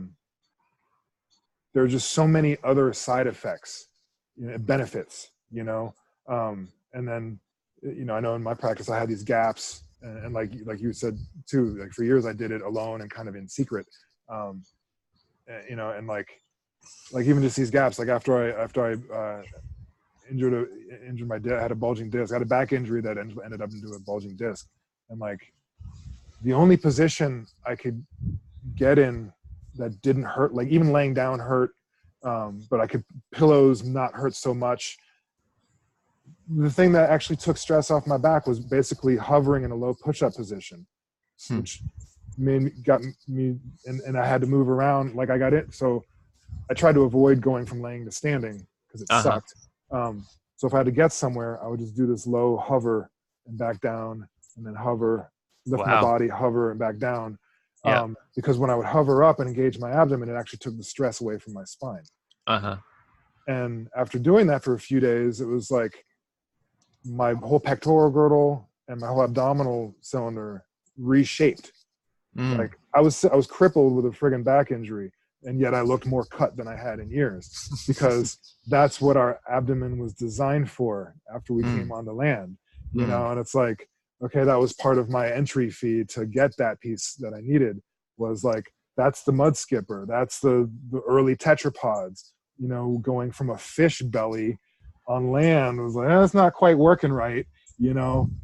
are just so many other side effects, benefits, and then, I know in my practice, I had these gaps, and like you said too, like for years I did it alone and kind of in secret, and like even just these gaps, like after I injured my disc, I had a bulging disc, I had a back injury that ended up into a bulging disc, and like the only position I could get in that didn't hurt, like even laying down hurt, but I could pillows not hurt so much. The thing that actually took stress off my back was basically hovering in a low push-up position, which got me, and I had to move around. Like I got it, so I tried to avoid going from laying to standing because it sucked. So if I had to get somewhere, I would just do this low hover and back down, and then hover, lift my body, hover, and back down. Because when I would hover up and engage my abdomen, it actually took the stress away from my spine. And after doing that for a few days, it was like my whole pectoral girdle and my whole abdominal cylinder reshaped. Like I was crippled with a friggin' back injury, and yet I looked more cut than I had in years, because that's what our abdomen was designed for after we came on the land, and it's like, okay, that was part of my entry fee to get that piece that I needed, was like, that's the mud skipper, that's the early tetrapods, going from a fish belly on land. It was like, that's not quite working right, and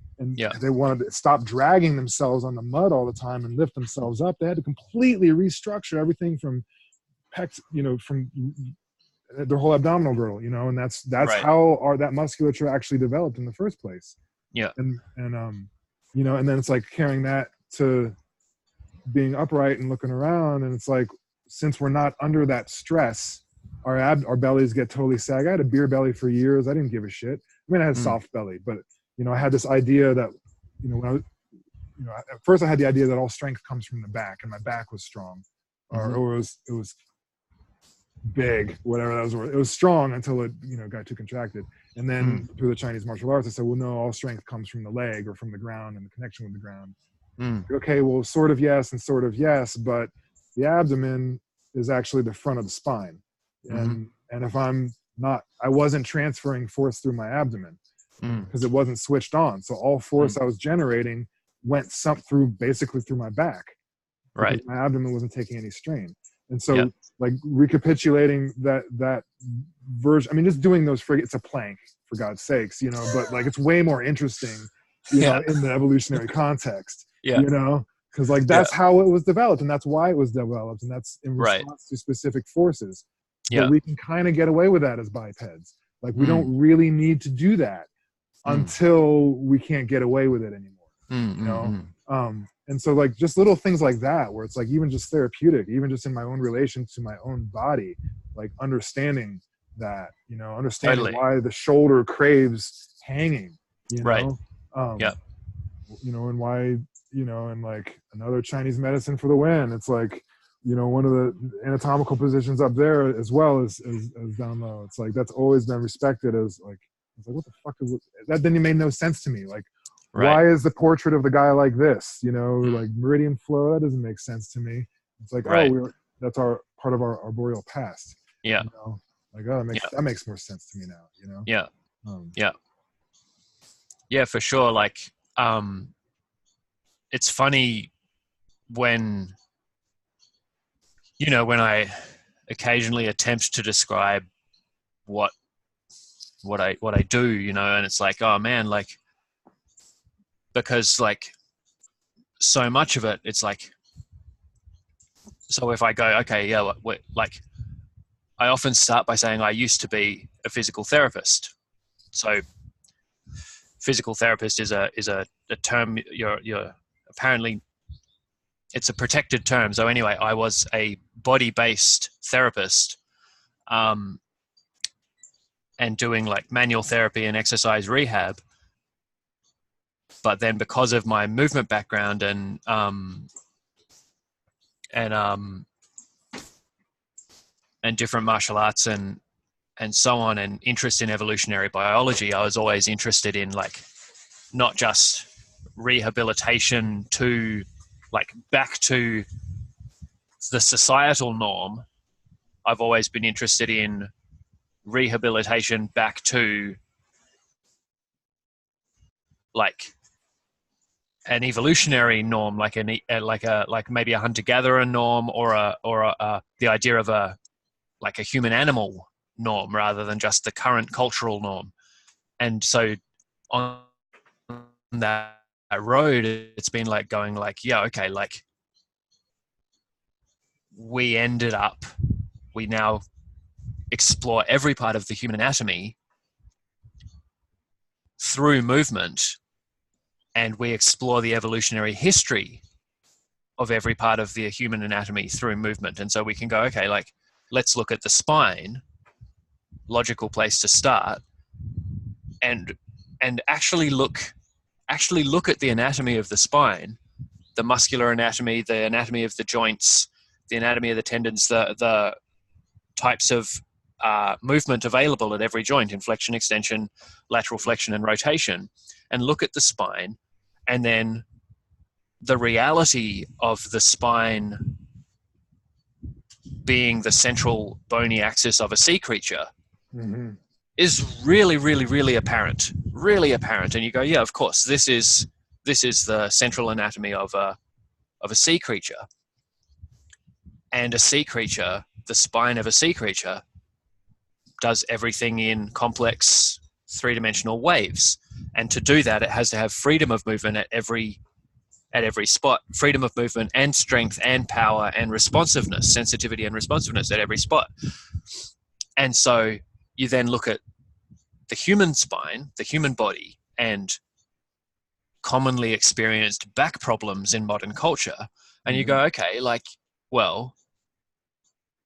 they wanted to stop dragging themselves on the mud all the time and lift themselves up. They had to completely restructure everything from pecs, from their whole abdominal girdle, and that's how that musculature actually developed in the first place. And and then it's like carrying that to being upright and looking around, and it's like, since we're not under that stress, our bellies get totally sag. I had a beer belly for years. I didn't give a shit. I mean, I had a soft belly, but I had this idea that when I was, at first I had the idea that all strength comes from the back, and my back was strong, or it was big, whatever that was. It was strong until it got too contracted. And then through the Chinese martial arts, I said, well, no, all strength comes from the leg or from the ground and the connection with the ground. Okay, well, sort of yes and sort of yes, but the abdomen is actually the front of the spine. And if I wasn't transferring force through my abdomen because it wasn't switched on. So all force I was generating went basically through my back. Right. My abdomen wasn't taking any strain. And so like recapitulating that version, I mean, just doing those it's a plank, for God's sakes, but like, it's way more interesting Yeah. in the evolutionary context, Yeah. because like that's how it was developed, and that's why it was developed, and that's in response to specific forces. But we can kind of get away with that as bipeds. Like we don't really need to do that until we can't get away with it anymore. And so like just little things like that, where it's like even just therapeutic, even just in my own relation to my own body, like understanding that, understanding why the shoulder craves hanging, and why, and like another Chinese medicine for the wind. It's like, one of the anatomical positions up there as well as down low. It's like, that's always been respected as like, it's like, what the fuck is it? That then made no sense to me. Like, why is the portrait of the guy like this? Like meridian flow, that doesn't make sense to me. It's like, that's our part of our arboreal past. Yeah. Like, oh, that makes more sense to me now, Yeah. Yeah, for sure. Like, it's funny when I occasionally attempt to describe what I do, and it's like, oh man, like, because like so much of it, it's like, so if I go, okay, like I often start by saying I used to be a physical therapist. So physical therapist is a term you're apparently, it's a protected term. So anyway, I was a body-based therapist, and doing like manual therapy and exercise rehab. But then because of my movement background and different martial arts and so on, and interest in evolutionary biology, I was always interested in like not just rehabilitation to like back to the societal norm. I've always been interested in rehabilitation back to like an evolutionary norm, like maybe a hunter-gatherer norm, or the idea of a human animal norm rather than just the current cultural norm. And so on that road, it's been like going like, like we now explore every part of the human anatomy through movement, and we explore the evolutionary history of every part of the human anatomy through movement. And so we can go, okay, like let's look at the spine, logical place to start, and actually look at the anatomy of the spine, the muscular anatomy, the anatomy of the joints, the anatomy of the tendons, the types of movement available at every joint, inflection, extension, lateral flexion, and rotation, and look at the spine, and then the reality of the spine being the central bony axis of a sea creature is really, really, really apparent. And you go, yeah, of course, this is the central anatomy of a sea creature. And a sea creature, the spine of a sea creature, does everything in complex three-dimensional waves. And to do that, it has to have freedom of movement at every spot, freedom of movement and strength and power and responsiveness, sensitivity and responsiveness at every spot. And so you then look at the human spine, the human body, and commonly experienced back problems in modern culture. And you go, okay, like, well,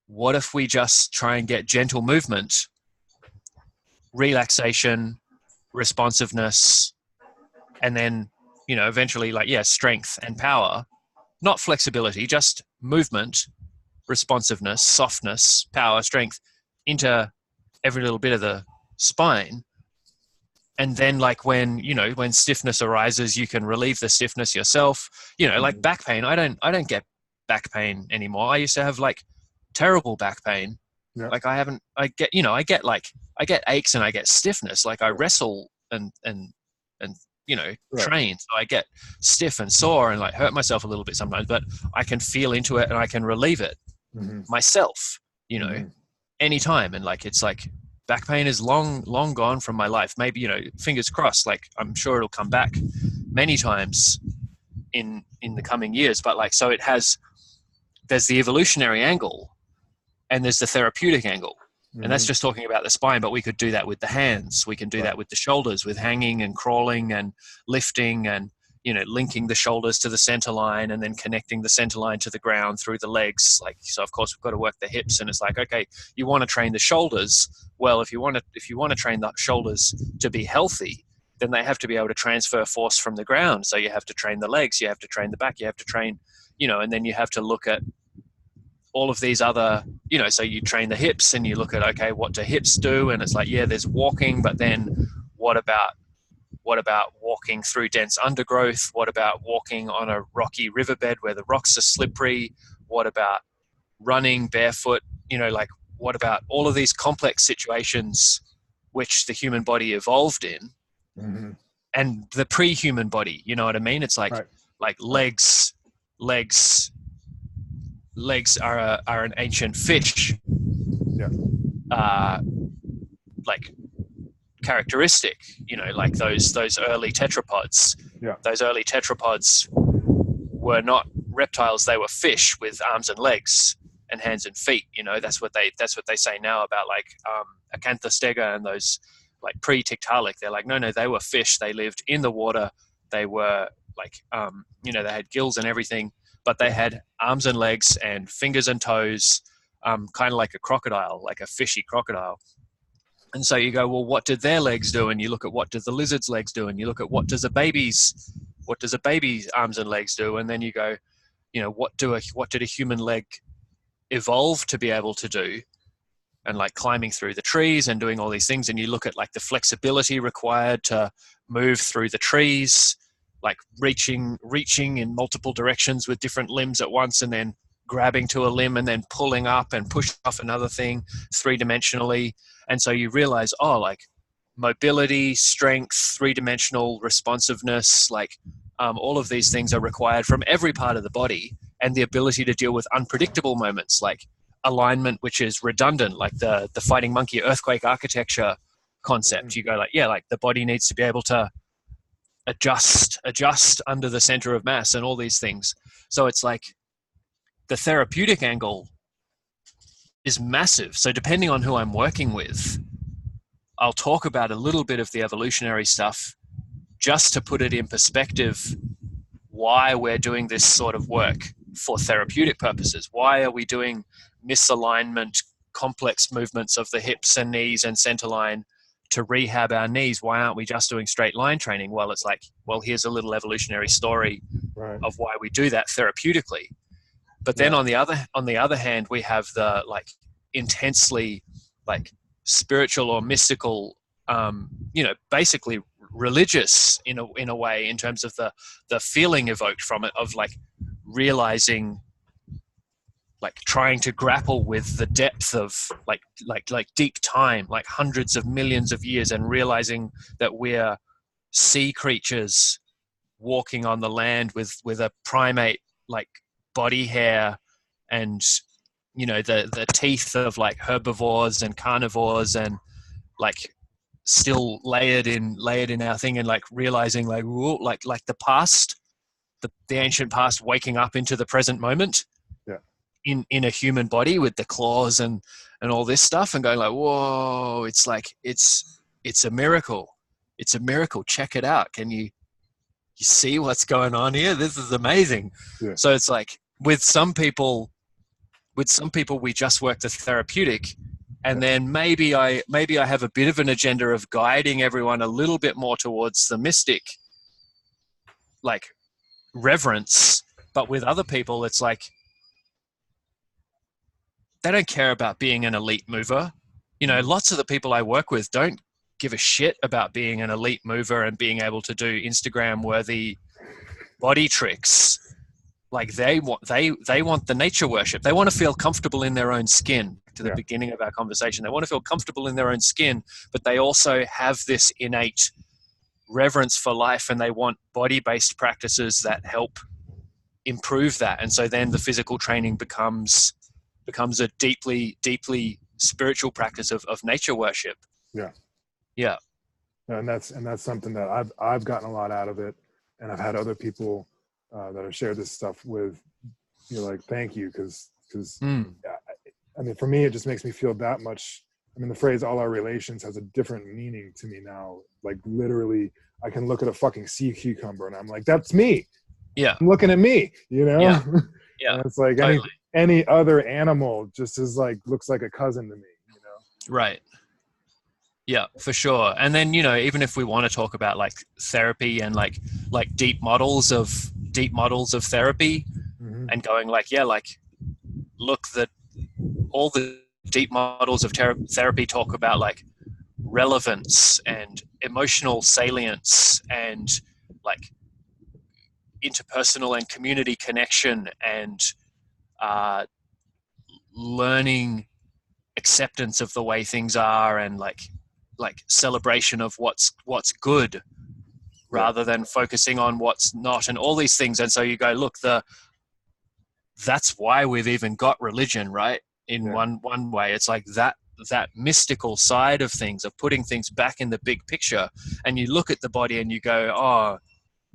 what if we just try and get gentle movement, relaxation, responsiveness, and then, eventually strength and power, not flexibility, just movement, responsiveness, softness, power, strength into every little bit of the spine. And then when stiffness arises, you can relieve the stiffness yourself. Like back pain, I don't get back pain anymore. I used to have terrible back pain. Yeah. Like I get aches and I get stiffness. Like I wrestle and train. So I get stiff and sore and hurt myself a little bit sometimes, but I can feel into it and I can relieve it myself, anytime. And it's back pain is long gone from my life. Maybe, you know, fingers crossed, like I'm sure it'll come back many times in the coming years. But like, so there's the evolutionary angle and there's the therapeutic angle. And that's just talking about the spine, but we could do that with the hands. We can do that with the shoulders, with hanging and crawling and lifting and, you know, linking the shoulders to the center line and then connecting the center line to the ground through the legs. Like, so of course we've got to work the hips, and it's like, okay, you want to train the shoulders. Well, if you want to train the shoulders to be healthy, then they have to be able to transfer force from the ground. So you have to train the legs, you have to train the back, you have to train, you know, and then you have to look at all of these other, you know, so you train the hips and you look at, okay, what do hips do? And it's like, yeah, there's walking, but then what about walking through dense undergrowth? What about walking on a rocky riverbed where the rocks are slippery? What about running barefoot? You know, like, what about all of these complex situations which the human body evolved in, and the pre-human body, you know what I mean? It's like, legs are an ancient fish, like characteristic, you know, like those early tetrapods. Those early tetrapods were not reptiles; they were fish with arms and legs and hands and feet. You know, that's what they say now about like Acanthostega and those like pre-Tiktaalik. They're like, no, they were fish. They lived in the water. They were like, you know, they had gills and everything, but they had arms and legs and fingers and toes, kind of like a crocodile, like a fishy crocodile. And so you go, well, what did their legs do? And you look at what does the lizard's legs do? And you look at what does a baby's arms and legs do? And then you go, you know, what did a human leg evolve to be able to do? And like climbing through the trees and doing all these things. And you look at like the flexibility required to move through the trees, like reaching in multiple directions with different limbs at once, and then grabbing to a limb and then pulling up and pushing off another thing 3-dimensionally. And so you realize, oh, like mobility, strength, 3-dimensional responsiveness, like all of these things are required from every part of the body, and the ability to deal with unpredictable moments like alignment, which is redundant, like the fighting monkey earthquake architecture concept. You go like, yeah, like the body needs to be able to adjust under the center of mass and all these things. So it's like the therapeutic angle is massive. So depending on who I'm working with, I'll talk about a little bit of the evolutionary stuff just to put it in perspective, why we're doing this sort of work for therapeutic purposes. Why are we doing misalignment, complex movements of the hips and knees and center line to rehab our knees? Why aren't we just doing straight line training? Well, it's like, well, here's a little evolutionary story of why we do that therapeutically. But then on the other hand, we have the like intensely like spiritual or mystical, you know, basically religious in a way, in terms of the feeling evoked from it, of like realizing, like trying to grapple with the depth of like deep time, like hundreds of millions of years, and realizing that we're sea creatures walking on the land with a primate like body hair and, you know, the teeth of like herbivores and carnivores, and like still layered in our thing, and like realizing like, whoa, like the past, the ancient past waking up into the present moment in a human body with the claws and all this stuff, and going like, whoa, it's like, it's a miracle. It's a miracle. Check it out. Can you see what's going on here? This is amazing. So it's like, with some people we just work the therapeutic, and then maybe I have a bit of an agenda of guiding everyone a little bit more towards the mystic, like reverence. But with other people, it's like, they don't care about being an elite mover. You know, lots of the people I work with don't give a shit about being an elite mover and being able to do Instagram worthy body tricks. Like they want the nature worship. They want to feel comfortable in their own skin. To the beginning of our conversation, they want to feel comfortable in their own skin, but they also have this innate reverence for life, and they want body-based practices that help improve that. And so then the physical training becomes a deeply spiritual practice of nature worship. Yeah. Yeah. And that's something that I've gotten a lot out of it, and I've had other people that I've shared this stuff with, like, thank you, because I mean, for me, it just makes me feel that much. I mean, the phrase "all our relations" has a different meaning to me now. Like, literally, I can look at a fucking sea cucumber and I'm like, that's me. Yeah. I'm looking at me, Yeah. Yeah. And it's like Totally. any other animal just is like, looks like a cousin to me, Right. Yeah, for sure. And then, even if we want to talk about like therapy and like deep models of therapy, and going like, look, that all the deep models of therapy talk about like relevance and emotional salience and like interpersonal and community connection and learning acceptance of the way things are, and like celebration of what's good rather than focusing on what's not, and all these things. And so you go, look, that's why we've even got religion, right? In one way, it's like that mystical side of things, of putting things back in the big picture. And you look at the body and you go, oh,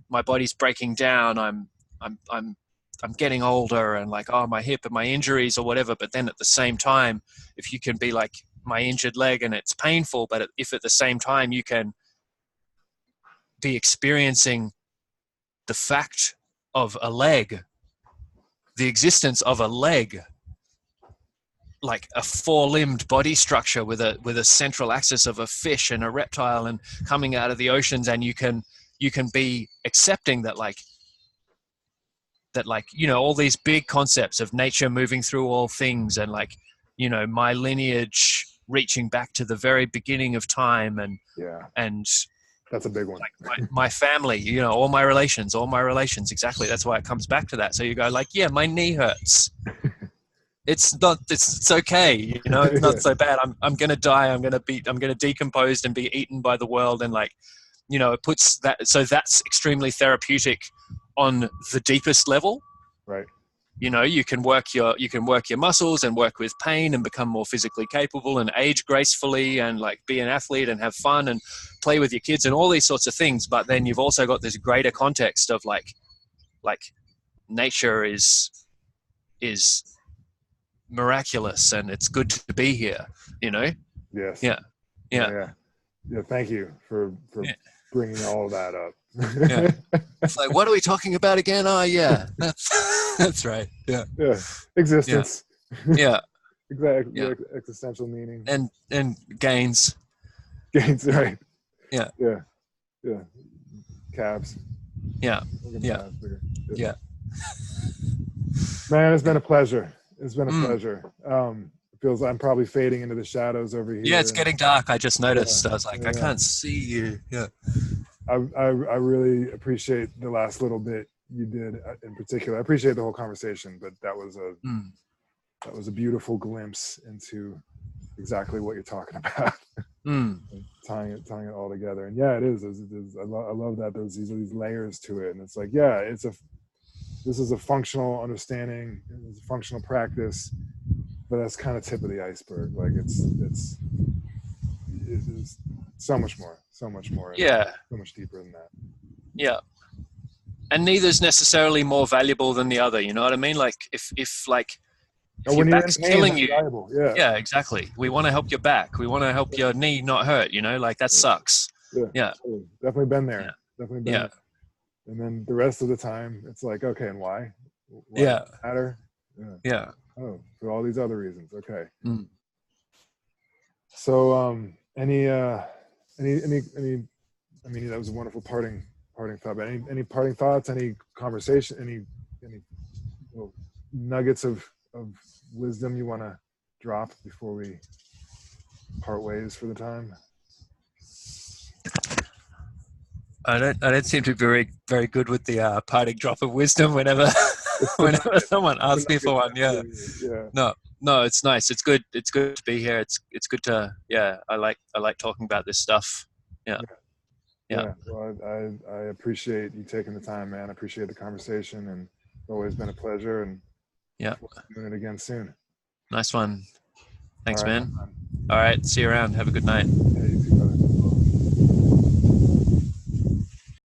my body's breaking down. I'm getting older, and like, oh, my hip and my injuries or whatever. But then at the same time, if you can be like, my injured leg and it's painful, but if at the same time you can be experiencing the fact of a leg, the existence of a leg, like a four-limbed body structure with a central axis of a fish and a reptile and coming out of the oceans, and you can be accepting that all these big concepts of nature moving through all things, and like, my lineage reaching back to the very beginning of time, and that's a big one. Like my family, all my relations, exactly. That's why it comes back to that. So you go like, yeah, my knee hurts. It's okay. It's not so bad. I'm going to die. I'm going to decompose and be eaten by the world. And like, it puts that, so that's extremely therapeutic on the deepest level. Right. You can work your muscles and work with pain and become more physically capable and age gracefully and like be an athlete and have fun and play with your kids and all these sorts of things. But then you've also got this greater context of like nature is miraculous and it's good to be here. Yes. Yeah. Thank you for bringing all that up. It's like, what are we talking about again? Oh yeah, that's right. Yeah. Existence. Yeah. Exactly. Yeah. Existential meaning and GAINZ, right? Yeah. Cabs. Yeah. Man, it's been a pleasure. It feels I'm probably fading into the shadows over here. Yeah, it's getting dark. I just noticed. I was like, I can't see you. Yeah. I really appreciate the last little bit you did in particular. I appreciate the whole conversation, but that was a beautiful glimpse into exactly what you're talking about. tying it all together. And yeah, it is. I love that there's these layers to it, and it's like, this is a functional understanding, it's a functional practice, but that's kind of tip of the iceberg. Like it is so much more. Yeah. So much deeper than that. Yeah. And neither's necessarily more valuable than the other. You know what I mean? Like if your back's killing you. Yeah, exactly. We want to help your back. We want to help your knee not hurt, like that sucks. Yeah. Totally. Definitely been there. Yeah. Definitely been there. And then the rest of the time it's like, okay, and why? Yeah. Does it matter? Yeah. Oh, for all these other reasons. Okay. So any I mean, that was a wonderful parting thought. But any parting thoughts? Any conversation? Any little nuggets of wisdom you want to drop before we part ways for the time? I don't seem to be very, very good with the parting drop of wisdom whenever someone asks me for one. Yeah. No, it's nice. It's good. It's good to be here. It's good to, I like talking about this stuff. Yeah. Well, I appreciate you taking the time, man. I appreciate the conversation, and it's always been a pleasure, and we'll doing it again soon. Nice one. Thanks, All right, man. All right. See you around. Have a good night. man.